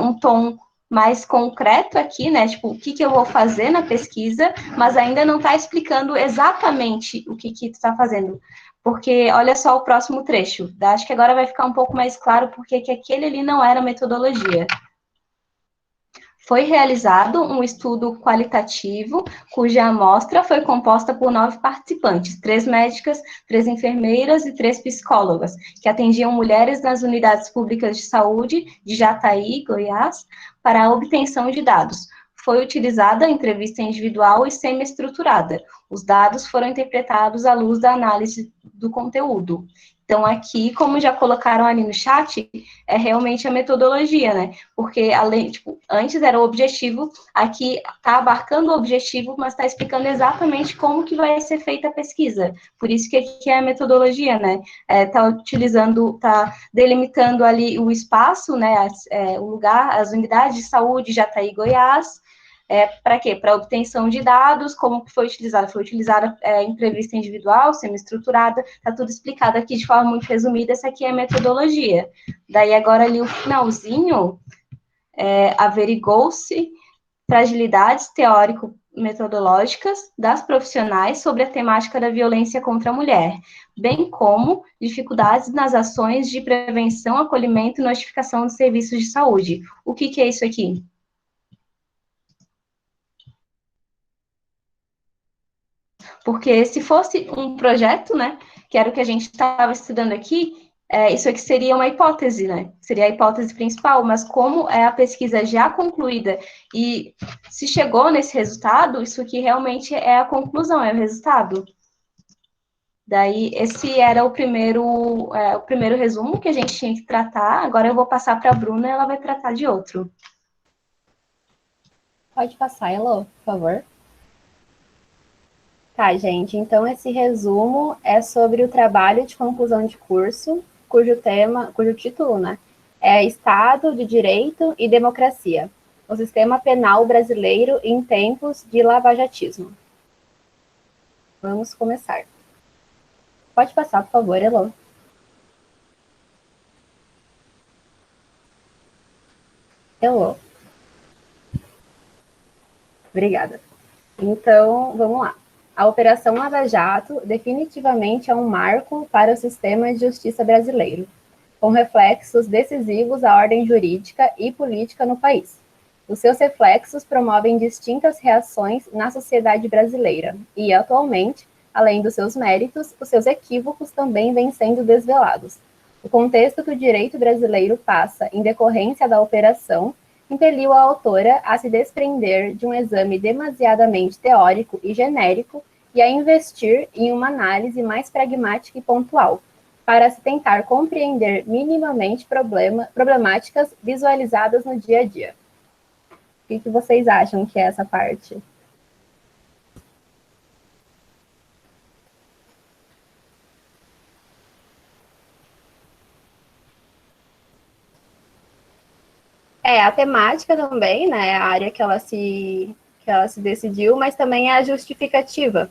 um tom mais concreto aqui, né? Tipo, o que eu vou fazer na pesquisa, mas ainda não está explicando exatamente o que tu está fazendo. Porque, olha só o próximo trecho. Acho que agora vai ficar um pouco mais claro porque que aquele ali não era metodologia. Foi realizado um estudo qualitativo, cuja amostra foi composta por 9 participantes, 3 médicas, 3 enfermeiras e 3 psicólogas, que atendiam mulheres nas unidades públicas de saúde de Jataí, Goiás, para a obtenção de dados. Foi utilizada a entrevista individual e semi-estruturada. Os dados foram interpretados à luz da análise do conteúdo. Então, aqui, como já colocaram ali no chat, é realmente a metodologia, né? Porque, além, antes era o objetivo, aqui está abarcando o objetivo, mas está explicando exatamente como que vai ser feita a pesquisa. Por isso que aqui é a metodologia, né? Está delimitando ali o espaço, né? O lugar, as unidades de saúde, Jataí, Goiás. Para quê? Para obtenção de dados, como que foi utilizada? Foi utilizada entrevista individual, semi-estruturada, está tudo explicado aqui de forma muito resumida, essa aqui é a metodologia. Daí agora ali o finalzinho, averigou-se fragilidades teórico-metodológicas das profissionais sobre a temática da violência contra a mulher, bem como dificuldades nas ações de prevenção, acolhimento e notificação dos serviços de saúde. O que é isso aqui? Porque se fosse um projeto, né, que era o que a gente estava estudando aqui, isso aqui seria uma hipótese, né? Seria a hipótese principal, mas como é a pesquisa já concluída e se chegou nesse resultado, isso aqui realmente é a conclusão, é o resultado. Daí, esse era o primeiro resumo que a gente tinha que tratar. Agora eu vou passar para a Bruna e ela vai tratar de outro. Pode passar, Elô, por favor. Tá, gente, então esse resumo é sobre o trabalho de conclusão de curso, cujo título, né, é Estado de Direito e Democracia, o sistema penal brasileiro em tempos de lavajatismo. Vamos começar. Pode passar, por favor, Elô. Elô. Obrigada. Então, vamos lá. A Operação Lava Jato definitivamente é um marco para o sistema de justiça brasileiro, com reflexos decisivos à ordem jurídica e política no país. Os seus reflexos promovem distintas reações na sociedade brasileira e, atualmente, além dos seus méritos, os seus equívocos também vêm sendo desvelados. O contexto que o direito brasileiro passa em decorrência da operação impeliu a autora a se desprender de um exame demasiadamente teórico e genérico e a investir em uma análise mais pragmática e pontual, para se tentar compreender minimamente problemáticas visualizadas no dia a dia. O que vocês acham que é essa parte? A temática também, né, a área que ela se decidiu, mas também a justificativa,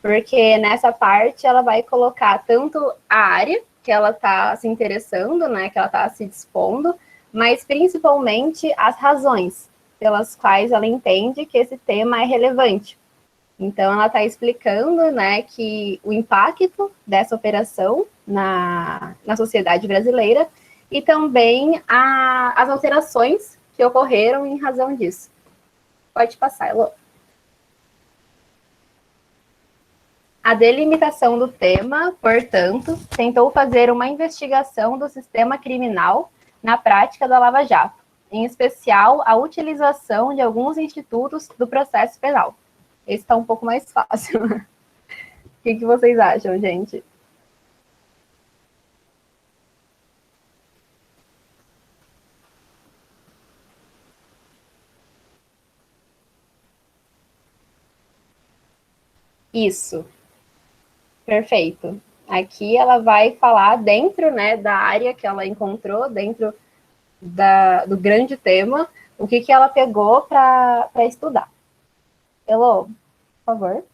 porque nessa parte ela vai colocar tanto a área que ela está se interessando, né, que ela está se dispondo, mas principalmente as razões pelas quais ela entende que esse tema é relevante. Então, ela está explicando, né, que o impacto dessa operação na sociedade brasileira e também as alterações que ocorreram em razão disso. Pode passar, Elô. A delimitação do tema, portanto, tentou fazer uma investigação do sistema criminal na prática da Lava Jato, em especial a utilização de alguns institutos do processo penal. Esse está um pouco mais fácil. O que vocês acham, gente? Isso. Perfeito. Aqui ela vai falar dentro, né, da área que ela encontrou, dentro do grande tema, o que ela pegou para estudar. Elô, por favor.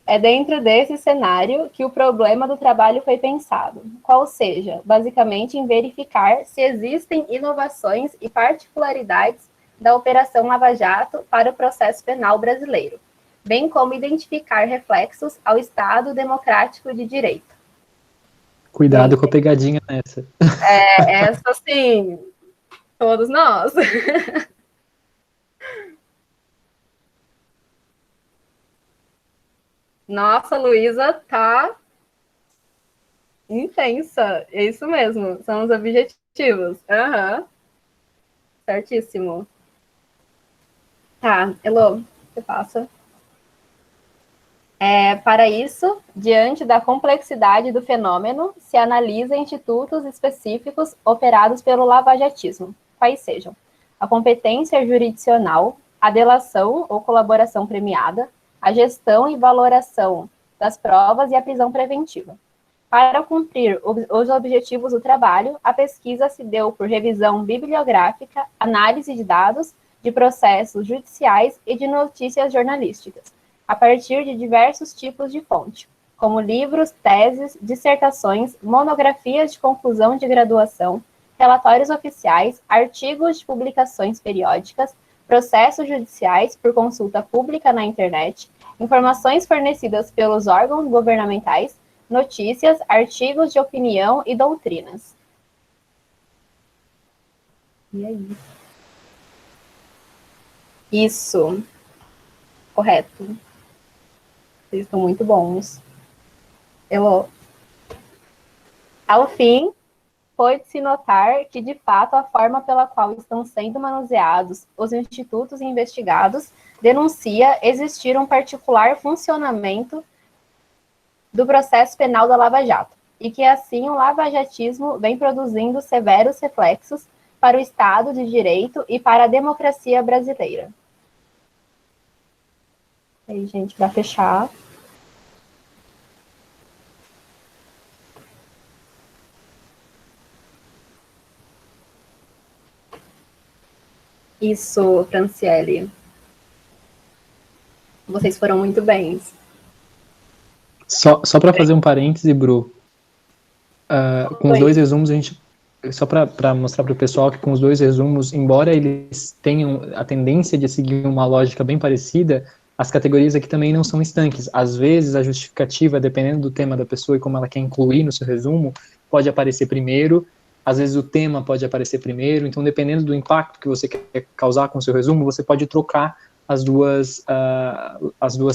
É dentro desse cenário que o problema do trabalho foi pensado, qual seja, basicamente, em verificar se existem inovações e particularidades da Operação Lava Jato para o processo penal brasileiro, bem como identificar reflexos ao Estado democrático de direito. Cuidado com a pegadinha nessa. Essa sim, todos nós. Nossa, Luísa tá intensa. É isso mesmo, são os objetivos. Aham. Certíssimo. Tá, Elô, você passa. Para isso, diante da complexidade do fenômeno, se analisa institutos específicos operados pelo lavajatismo, quais sejam a competência jurisdicional, a delação ou colaboração premiada, a gestão e valoração das provas e a prisão preventiva. Para cumprir os objetivos do trabalho, a pesquisa se deu por revisão bibliográfica, análise de dados, de processos judiciais e de notícias jornalísticas, a partir de diversos tipos de fonte, como livros, teses, dissertações, monografias de conclusão de graduação, relatórios oficiais, artigos de publicações periódicas, processos judiciais por consulta pública na internet, informações fornecidas pelos órgãos governamentais, notícias, artigos de opinião e doutrinas. E aí? Isso, correto. Vocês estão muito bons. Elô. Ao fim, foi de se notar que, de fato, a forma pela qual estão sendo manuseados os institutos investigados denuncia existir um particular funcionamento do processo penal da Lava Jato, e que, assim, o lavajatismo vem produzindo severos reflexos para o Estado de Direito e para a democracia brasileira. E aí, gente, para fechar... Isso, Franciele. Vocês foram muito bens. Só para fazer um parêntese, Bru, com os dois resumos, a gente, só para mostrar para o pessoal que com os dois resumos, embora eles tenham a tendência de seguir uma lógica bem parecida, as categorias aqui também não são estanques. Às vezes, a justificativa, dependendo do tema da pessoa e como ela quer incluir no seu resumo, pode aparecer primeiro, às vezes o tema pode aparecer primeiro, então dependendo do impacto que você quer causar com o seu resumo, você pode trocar as duas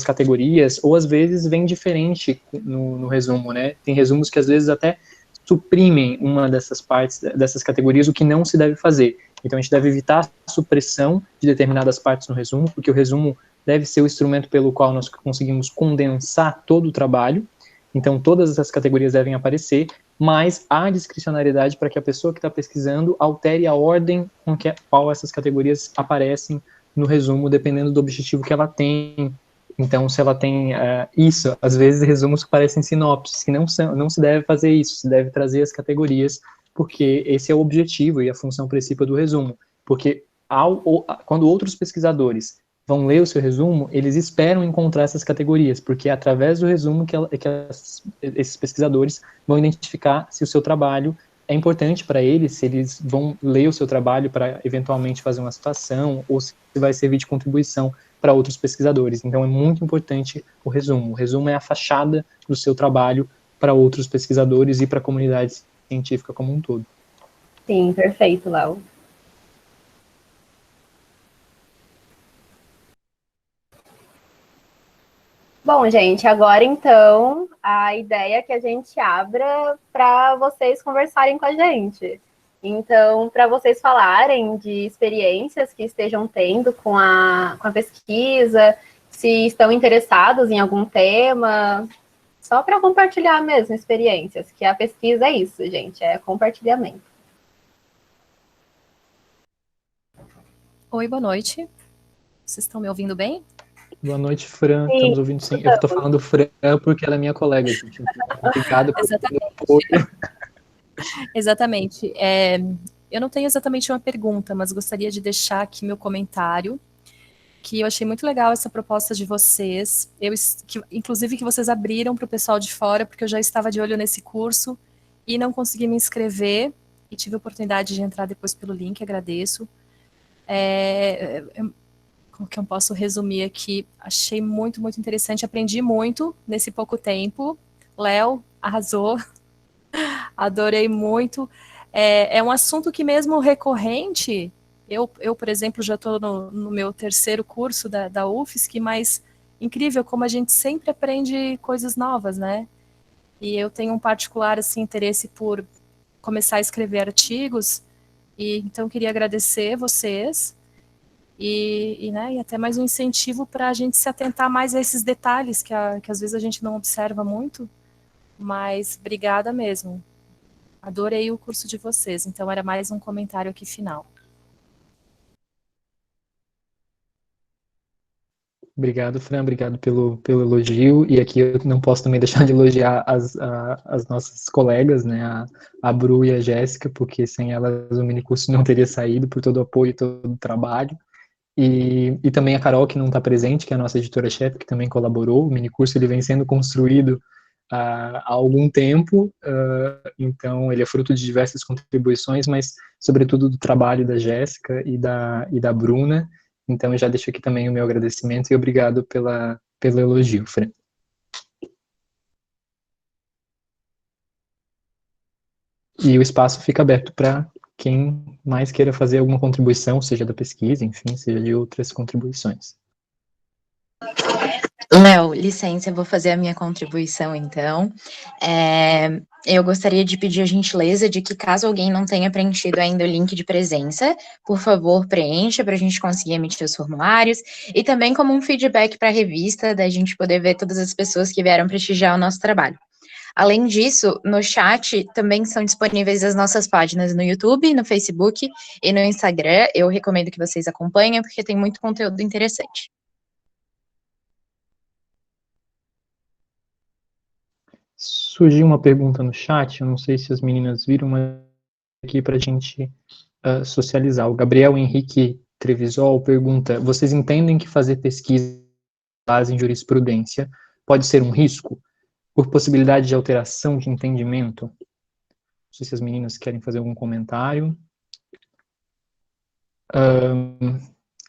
categorias, ou às vezes vem diferente no resumo, né? Tem resumos que às vezes até suprimem uma dessas partes, dessas categorias, o que não se deve fazer. Então a gente deve evitar a supressão de determinadas partes no resumo, porque o resumo deve ser o instrumento pelo qual nós conseguimos condensar todo o trabalho. Então todas as categorias devem aparecer, mas há discricionariedade para que a pessoa que está pesquisando altere a ordem com que qual essas categorias aparecem no resumo, dependendo do objetivo que ela tem. Então, se ela tem isso, às vezes resumos parecem sinopses, que não se deve fazer isso, se deve trazer as categorias, porque esse é o objetivo e a função principal do resumo. Porque quando outros pesquisadores vão ler o seu resumo, eles esperam encontrar essas categorias, porque é através do resumo que esses pesquisadores vão identificar se o seu trabalho é importante para eles, se eles vão ler o seu trabalho para eventualmente fazer uma citação, ou se vai servir de contribuição para outros pesquisadores. Então é muito importante o resumo. O resumo é a fachada do seu trabalho para outros pesquisadores e para a comunidade científica como um todo. Sim, perfeito, Léo. Bom, gente, agora então a ideia é que a gente abra para vocês conversarem com a gente. Então, para vocês falarem de experiências que estejam tendo com a pesquisa, se estão interessados em algum tema, só para compartilhar mesmo experiências, que a pesquisa é isso, gente, é compartilhamento. Oi, boa noite. Vocês estão me ouvindo bem? Boa noite, Fran. Estamos ouvindo sim. Eu estou falando Fran porque ela é minha colega, gente. Obrigado por Exatamente. Exatamente. Eu não tenho exatamente uma pergunta, mas gostaria de deixar aqui meu comentário, que eu achei muito legal essa proposta de vocês. Inclusive que vocês abriram para o pessoal de fora, porque eu já estava de olho nesse curso e não consegui me inscrever, e tive a oportunidade de entrar depois pelo link, agradeço. Como que eu posso resumir aqui? Achei muito, muito interessante, aprendi muito nesse pouco tempo. Léo, arrasou, adorei muito. É um assunto que mesmo recorrente, eu por exemplo, já estou no meu terceiro curso da UFSC, mas incrível como a gente sempre aprende coisas novas, né? E eu tenho um particular assim, interesse por começar a escrever artigos, e então queria agradecer vocês, e até mais um incentivo para a gente se atentar mais a esses detalhes que às vezes a gente não observa muito, mas obrigada mesmo. Adorei o curso de vocês, então era mais um comentário aqui final. Obrigado, Fran, obrigado pelo elogio, e aqui eu não posso também deixar de elogiar as nossas colegas, né, a Bru e a Jéssica, porque sem elas o minicurso não teria saído, por todo o apoio e todo o trabalho. E também a Carol, que não está presente, que é a nossa editora-chefe, que também colaborou. O minicurso ele vem sendo construído há algum tempo, então ele é fruto de diversas contribuições, mas sobretudo do trabalho da Jéssica e da Bruna. Então eu já deixo aqui também o meu agradecimento e obrigado pelo elogio, Fran. E o espaço fica aberto para quem mais queira fazer alguma contribuição, seja da pesquisa, enfim, seja de outras contribuições. Léo, licença, eu vou fazer a minha contribuição, então. Eu gostaria de pedir a gentileza de que, caso alguém não tenha preenchido ainda o link de presença, por favor, preencha para a gente conseguir emitir os formulários, e também como um feedback para a revista, da gente poder ver todas as pessoas que vieram prestigiar o nosso trabalho. Além disso, no chat também são disponíveis as nossas páginas no YouTube, no Facebook e no Instagram. Eu recomendo que vocês acompanhem, porque tem muito conteúdo interessante. Surgiu uma pergunta no chat, eu não sei se as meninas viram, mas aqui para a gente socializar. O Gabriel Henrique Trevisol pergunta: vocês entendem que fazer pesquisa base em jurisprudência pode ser um risco por possibilidade de alteração de entendimento? Não sei se as meninas querem fazer algum comentário.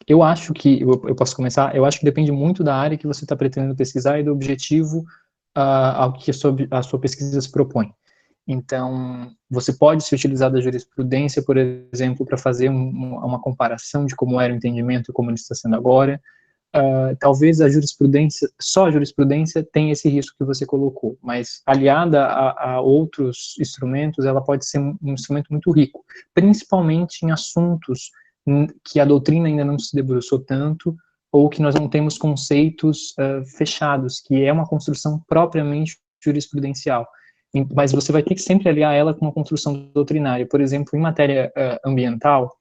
Eu acho que, eu posso começar, eu acho que depende muito da área que você está pretendendo pesquisar e do objetivo ao que a sua pesquisa se propõe. Então, você pode se utilizar da jurisprudência, por exemplo, para fazer uma comparação de como era o entendimento e como ele está sendo agora. Talvez só a jurisprudência tenha esse risco que você colocou, mas aliada a outros instrumentos, ela pode ser um instrumento muito rico, principalmente em assuntos que a doutrina ainda não se debruçou tanto, ou que nós não temos conceitos fechados, que é uma construção propriamente jurisprudencial. Mas você vai ter que sempre aliar ela com uma construção doutrinária. Por exemplo, em matéria ambiental,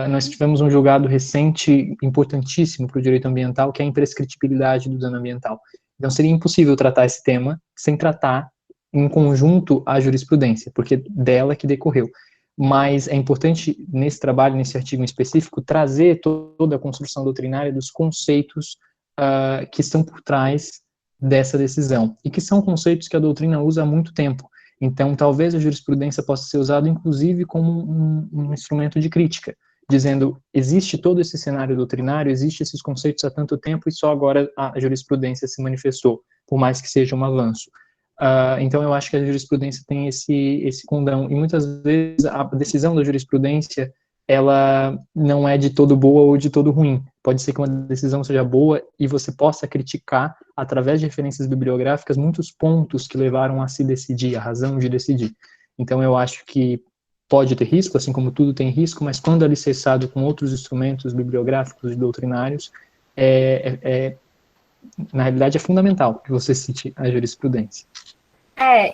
nós tivemos um julgado recente importantíssimo para o direito ambiental, que é a imprescritibilidade do dano ambiental. Então, seria impossível tratar esse tema sem tratar em conjunto a jurisprudência, porque dela que decorreu. Mas é importante, nesse trabalho, nesse artigo em específico, trazer toda a construção doutrinária dos conceitos que estão por trás dessa decisão, e que são conceitos que a doutrina usa há muito tempo. Então, talvez a jurisprudência possa ser usada, inclusive, como um instrumento de crítica, dizendo, existe todo esse cenário doutrinário, existem esses conceitos há tanto tempo, e só agora a jurisprudência se manifestou, por mais que seja um avanço. Então, eu acho que a jurisprudência tem esse condão, e muitas vezes a decisão da jurisprudência, ela não é de todo boa ou de todo ruim. Pode ser que uma decisão seja boa e você possa criticar, através de referências bibliográficas, muitos pontos que levaram a se decidir, a razão de decidir. Então, eu acho que pode ter risco, assim como tudo tem risco, mas quando alicerçado com outros instrumentos bibliográficos e doutrinários, na realidade, é fundamental que você cite a jurisprudência.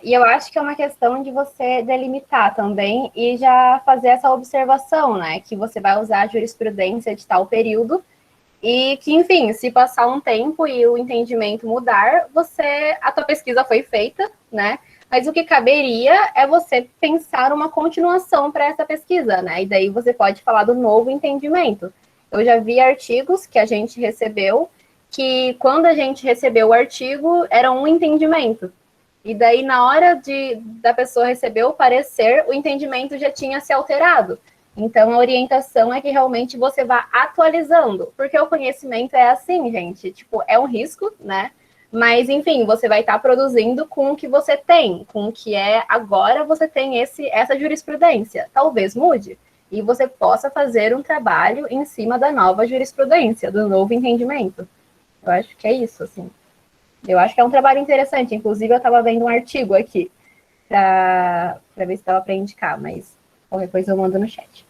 E eu acho que é uma questão de você delimitar também e já fazer essa observação, né, que você vai usar a jurisprudência de tal período e que, enfim, se passar um tempo e o entendimento mudar, a tua pesquisa foi feita, né, mas o que caberia é você pensar uma continuação para essa pesquisa, né, e daí você pode falar do novo entendimento. Eu já vi artigos que a gente recebeu que, quando a gente recebeu o artigo, era um entendimento. E daí, na hora da pessoa receber o parecer, o entendimento já tinha se alterado. Então, a orientação é que realmente você vá atualizando, porque o conhecimento é assim, gente, tipo, é um risco, né? Mas, enfim, você vai estar produzindo com o que você tem, com o que é agora você tem essa jurisprudência. Talvez mude, e você possa fazer um trabalho em cima da nova jurisprudência, do novo entendimento. Eu acho que é isso, assim. Eu acho que é um trabalho interessante. Inclusive, eu estava vendo um artigo aqui para ver se dava para indicar, mas qualquer coisa eu mando no chat.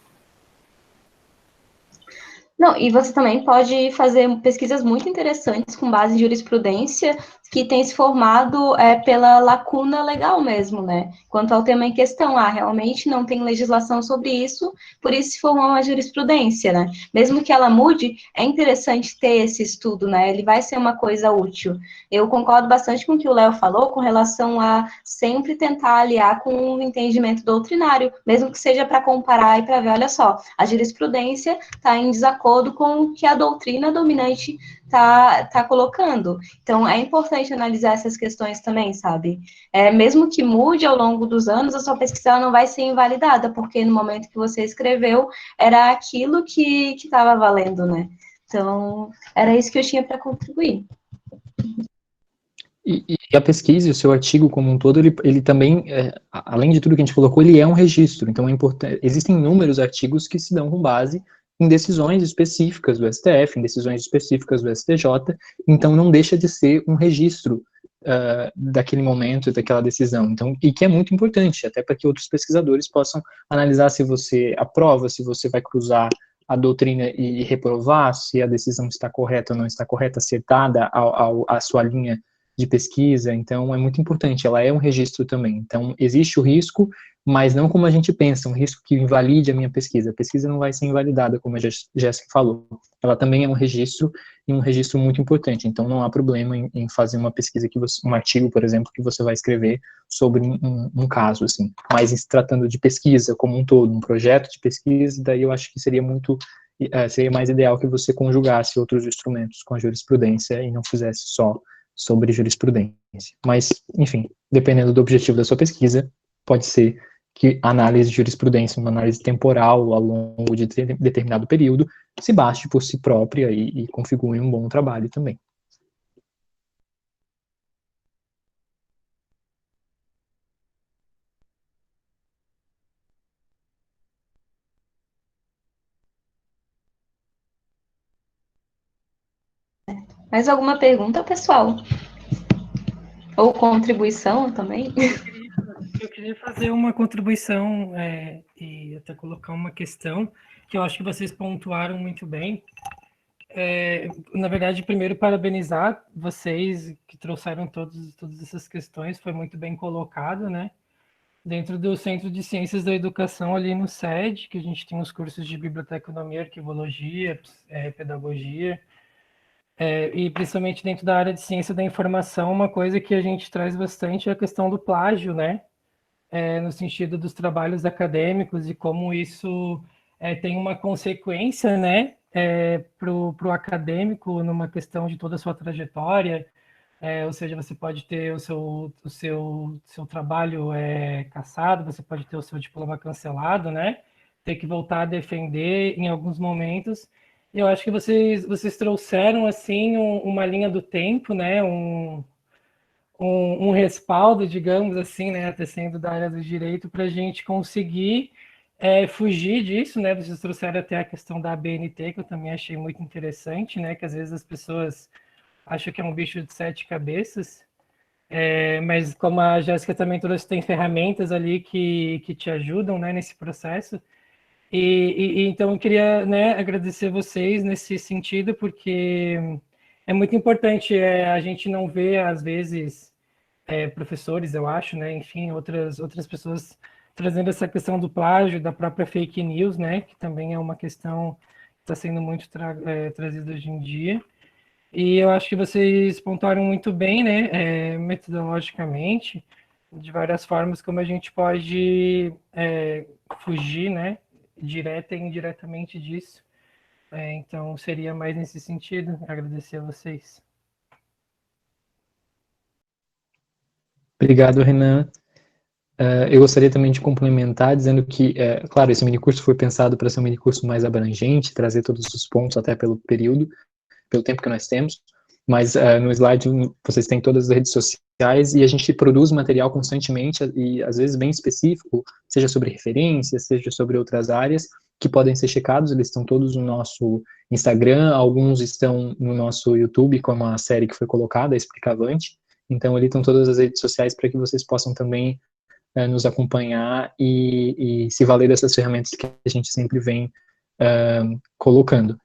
Não, e você também pode fazer pesquisas muito interessantes com base em jurisprudência que tem se formado pela lacuna legal mesmo, né? Quanto ao tema em questão, realmente não tem legislação sobre isso, por isso se formou uma jurisprudência, né? Mesmo que ela mude, é interessante ter esse estudo, né? Ele vai ser uma coisa útil. Eu concordo bastante com o que o Léo falou com relação a sempre tentar aliar com o entendimento doutrinário, mesmo que seja para comparar e para ver, olha só, a jurisprudência está em desacordo com o que a doutrina dominante tá colocando. Então, é importante analisar essas questões também, sabe? Mesmo que mude ao longo dos anos, a sua pesquisa não vai ser invalidada, porque no momento que você escreveu, era aquilo que estava valendo, né? Então, era isso que eu tinha para contribuir. E E a pesquisa e o seu artigo como um todo, ele também, além de tudo que a gente colocou, ele é um registro. Então, é importante. Existem inúmeros artigos que se dão com base em decisões específicas do STF, em decisões específicas do STJ. Então, não deixa de ser um registro daquele momento, daquela decisão. Então, e que é muito importante, até para que outros pesquisadores possam analisar se você aprova, se você vai cruzar a doutrina e reprovar, se a decisão está correta ou não está correta, acertada à sua linha de pesquisa. Então, é muito importante, ela é um registro também. Então, existe o risco, mas não como a gente pensa, um risco que invalide a minha pesquisa. A pesquisa não vai ser invalidada, como a Jéssica falou. Ela também é um registro, e um registro muito importante. Então, não há problema em fazer uma pesquisa, um artigo, por exemplo, que você vai escrever sobre um caso, assim. Mas em se tratando de pesquisa como um todo, um projeto de pesquisa, daí eu acho que seria mais ideal que você conjugasse outros instrumentos com a jurisprudência e não fizesse só sobre jurisprudência. Mas, enfim, dependendo do objetivo da sua pesquisa, pode ser que a análise de jurisprudência, uma análise temporal ao longo de determinado período, se baste por si própria e configure um bom trabalho também. Mais alguma pergunta, pessoal? Ou contribuição também? Eu queria fazer uma contribuição e até colocar uma questão que eu acho que vocês pontuaram muito bem. Na verdade, primeiro, parabenizar vocês que trouxeram todas essas questões, foi muito bem colocado, né? Dentro do Centro de Ciências da Educação, ali no SED, que a gente tem os cursos de biblioteconomia, arquivologia, pedagogia, e principalmente dentro da área de ciência da informação, uma coisa que a gente traz bastante é a questão do plágio, né? No sentido dos trabalhos acadêmicos e como isso tem uma consequência, né, para o acadêmico numa questão de toda a sua trajetória, ou seja, você pode ter o seu trabalho cassado, você pode ter o seu diploma cancelado, né, ter que voltar a defender em alguns momentos. E eu acho que vocês trouxeram, assim, uma linha do tempo, né, um respaldo, digamos assim, né, até sendo da área do direito, para a gente conseguir fugir disso, né? Vocês trouxeram até a questão da ABNT, que eu também achei muito interessante, né? Que às vezes as pessoas acham que é um bicho de 7 cabeças, mas como a Jéssica também trouxe, tem ferramentas ali que te ajudam, né, nesse processo. Então eu queria, né, agradecer vocês nesse sentido, porque é muito importante a gente não ver, às vezes, professores, eu acho, né, enfim, outras pessoas trazendo essa questão do plágio, da própria fake news, né, que também é uma questão que está sendo muito trazida hoje em dia. E eu acho que vocês pontuaram muito bem, né, metodologicamente, de várias formas como a gente pode fugir, né, direta e indiretamente disso. Então, seria mais nesse sentido, agradecer a vocês. Obrigado, Renan. Eu gostaria também de complementar, dizendo que, claro, esse minicurso foi pensado para ser um minicurso mais abrangente, trazer todos os pontos até pelo período, pelo tempo que nós temos, mas no slide vocês têm todas as redes sociais e a gente produz material constantemente e às vezes bem específico, seja sobre referências, seja sobre outras áreas, que podem ser checados, eles estão todos no nosso Instagram, alguns estão no nosso YouTube, como a série que foi colocada, Explicavante, então ali estão todas as redes sociais para que vocês possam também nos acompanhar e se valer dessas ferramentas que a gente sempre vem colocando.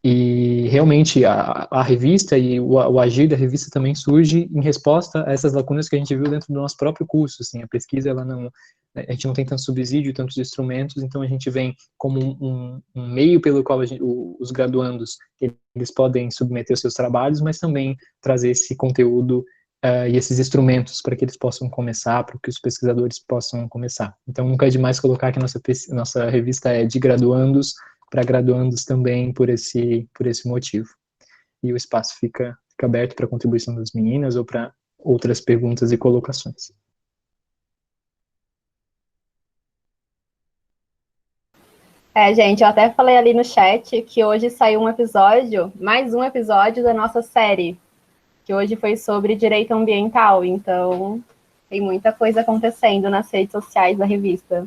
E realmente a revista e o agir da revista também surge em resposta a essas lacunas que a gente viu dentro do nosso próprio curso. Assim, a pesquisa, a gente não tem tanto subsídio, tantos instrumentos, então a gente vem como um meio pelo qual os graduandos eles podem submeter os seus trabalhos, mas também trazer esse conteúdo e esses instrumentos para que eles possam começar, para que os pesquisadores possam começar. Então, nunca é demais colocar que nossa revista é de graduandos para graduandos também por esse motivo. E o espaço fica aberto para a contribuição das meninas ou para outras perguntas e colocações. Gente, eu até falei ali no chat que hoje saiu mais um episódio da nossa série, que hoje foi sobre direito ambiental, então tem muita coisa acontecendo nas redes sociais da revista.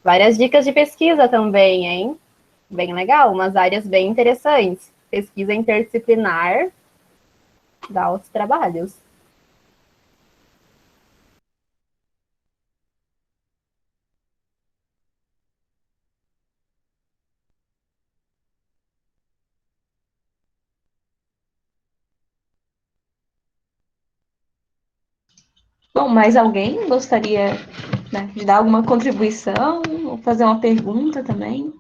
Várias dicas de pesquisa também, hein? Bem legal, umas áreas bem interessantes. Pesquisa interdisciplinar dá os trabalhos. Bom, mais alguém gostaria, né, de dar alguma contribuição ou fazer uma pergunta também?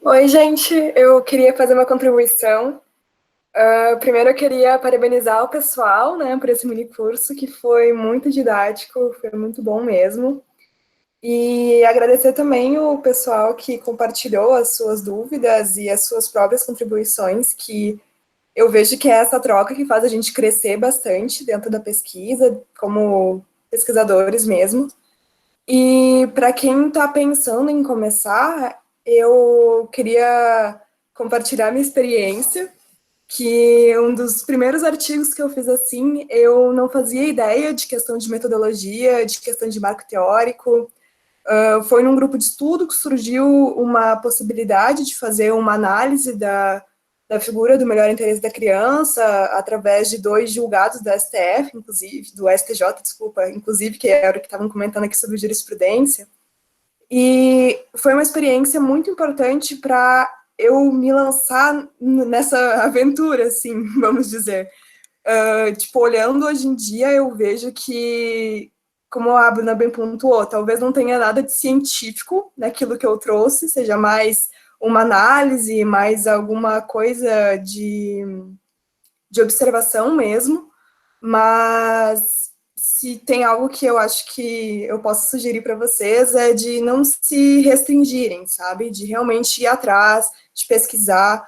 Oi, gente, eu queria fazer uma contribuição. Primeiro eu queria parabenizar o pessoal, né, por esse mini curso, que foi muito didático, foi muito bom mesmo. E agradecer também o pessoal que compartilhou as suas dúvidas e as suas próprias contribuições, que eu vejo que é essa troca que faz a gente crescer bastante dentro da pesquisa, como pesquisadores mesmo. E para quem está pensando em começar, eu queria compartilhar minha experiência, que um dos primeiros artigos que eu fiz assim, eu não fazia ideia de questão de metodologia, de questão de marco teórico. Foi num grupo de estudo que surgiu uma possibilidade de fazer uma análise da figura do melhor interesse da criança através de 2 julgados do STF, inclusive, do STJ, desculpa, inclusive, que era o que estavam comentando aqui sobre jurisprudência. E foi uma experiência muito importante para eu me lançar nessa aventura, assim, vamos dizer. Tipo, olhando hoje em dia, eu vejo que, como a Bruna bem pontuou, talvez não tenha nada de científico naquilo que eu trouxe, seja mais uma análise, mais alguma coisa de observação mesmo, mas se tem algo que eu acho que eu posso sugerir para vocês é de não se restringirem, sabe? De realmente ir atrás, de pesquisar.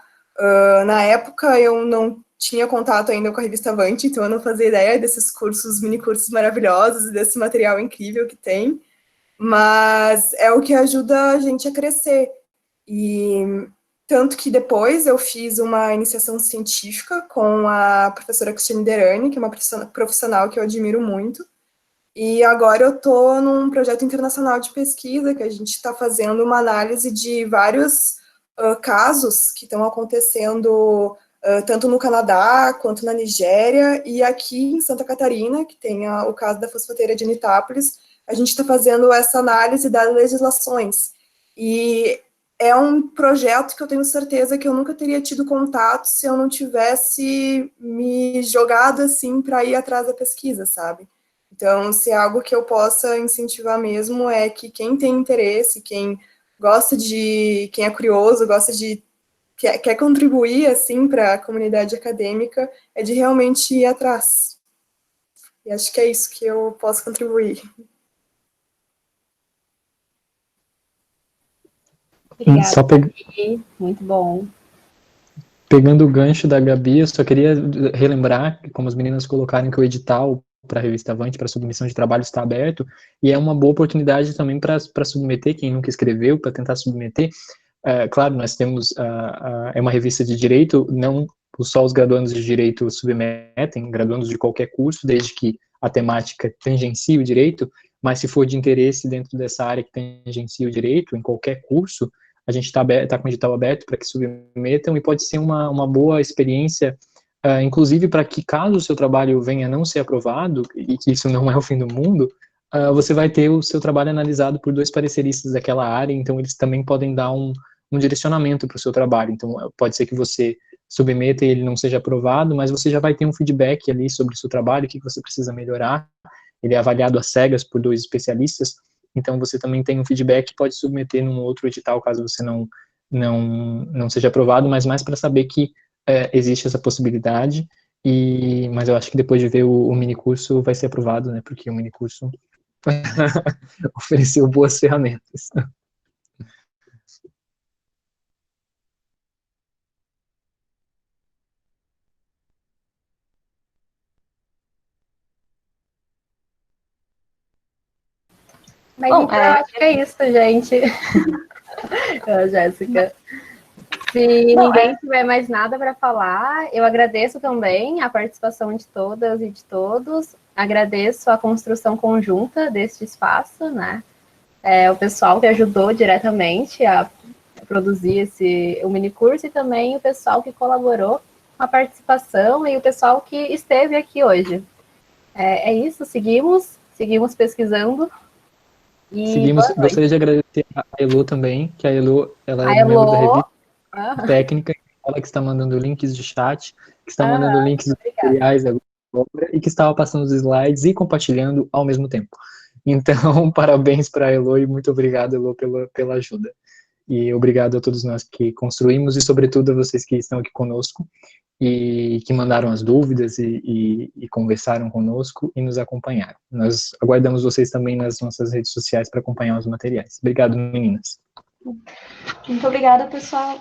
Na época eu não tinha contato ainda com a revista Avante, então eu não fazia ideia desses cursos, mini cursos maravilhosos, desse material incrível que tem, mas é o que ajuda a gente a crescer. E tanto que depois eu fiz uma iniciação científica com a professora Cristiane Derani, que é uma profissional que eu admiro muito. E agora eu estou num projeto internacional de pesquisa, que a gente está fazendo uma análise de vários casos que estão acontecendo tanto no Canadá quanto na Nigéria, e aqui em Santa Catarina, que tem o caso da fosfateira de Anitápolis, a gente está fazendo essa análise das legislações. E é um projeto que eu tenho certeza que eu nunca teria tido contato se eu não tivesse me jogado assim para ir atrás da pesquisa, sabe? Então, se é algo que eu possa incentivar mesmo, é que quem tem interesse, quem gosta de, quem é curioso, gosta de, quer contribuir assim para a comunidade acadêmica, é de realmente ir atrás. E acho que é isso que eu posso contribuir. Obrigada, Gabi. Muito bom. Pegando o gancho da Gabi, eu só queria relembrar, como as meninas colocaram, que o edital para a revista Avante, para submissão de trabalho, está aberto, e é uma boa oportunidade também para submeter, quem nunca escreveu, para tentar submeter. Claro, nós temos, é uma revista de direito, não só os graduandos de direito submetem, graduandos de qualquer curso, desde que a temática tangencie o direito, mas se for de interesse dentro dessa área que tangencia o direito, em qualquer curso, a gente está com o edital aberto para que submetam, e pode ser uma boa experiência, inclusive para que, caso o seu trabalho venha a não ser aprovado, e que isso não é o fim do mundo, você vai ter o seu trabalho analisado por 2 pareceristas daquela área, então eles também podem dar um direcionamento para o seu trabalho. Então, pode ser que você submeta e ele não seja aprovado, mas você já vai ter um feedback ali sobre o seu trabalho, o que você precisa melhorar. Ele é avaliado às cegas por 2 especialistas, então você também tem um feedback que pode submeter num outro edital, caso você não seja aprovado, mas mais para saber que existe essa possibilidade, mas eu acho que depois de ver o minicurso vai ser aprovado, né, porque o minicurso ofereceu boas ferramentas. Mas bom, então, acho que é isso, gente. Jéssica. Se Não, ninguém tiver mais nada para falar, eu agradeço também a participação de todas e de todos. Agradeço a construção conjunta deste espaço, né? O pessoal que ajudou diretamente a produzir o minicurso e também o pessoal que colaborou com a participação e o pessoal que esteve aqui hoje. É isso, seguimos pesquisando. E Gostaria de agradecer a Elo também, que a Elo, ela a é membro da Elo, revista técnica, ela que está mandando links de chat, que está mandando links dos obrigada. materiais agora, e que estava passando os slides e compartilhando ao mesmo tempo. Então, parabéns para a Elo e muito obrigado, Elo, pela ajuda. E obrigado a todos nós que construímos e, sobretudo, a vocês que estão aqui conosco e que mandaram as dúvidas e conversaram conosco e nos acompanharam. Nós aguardamos vocês também nas nossas redes sociais para acompanhar os materiais. Obrigado, meninas. Muito obrigada, pessoal.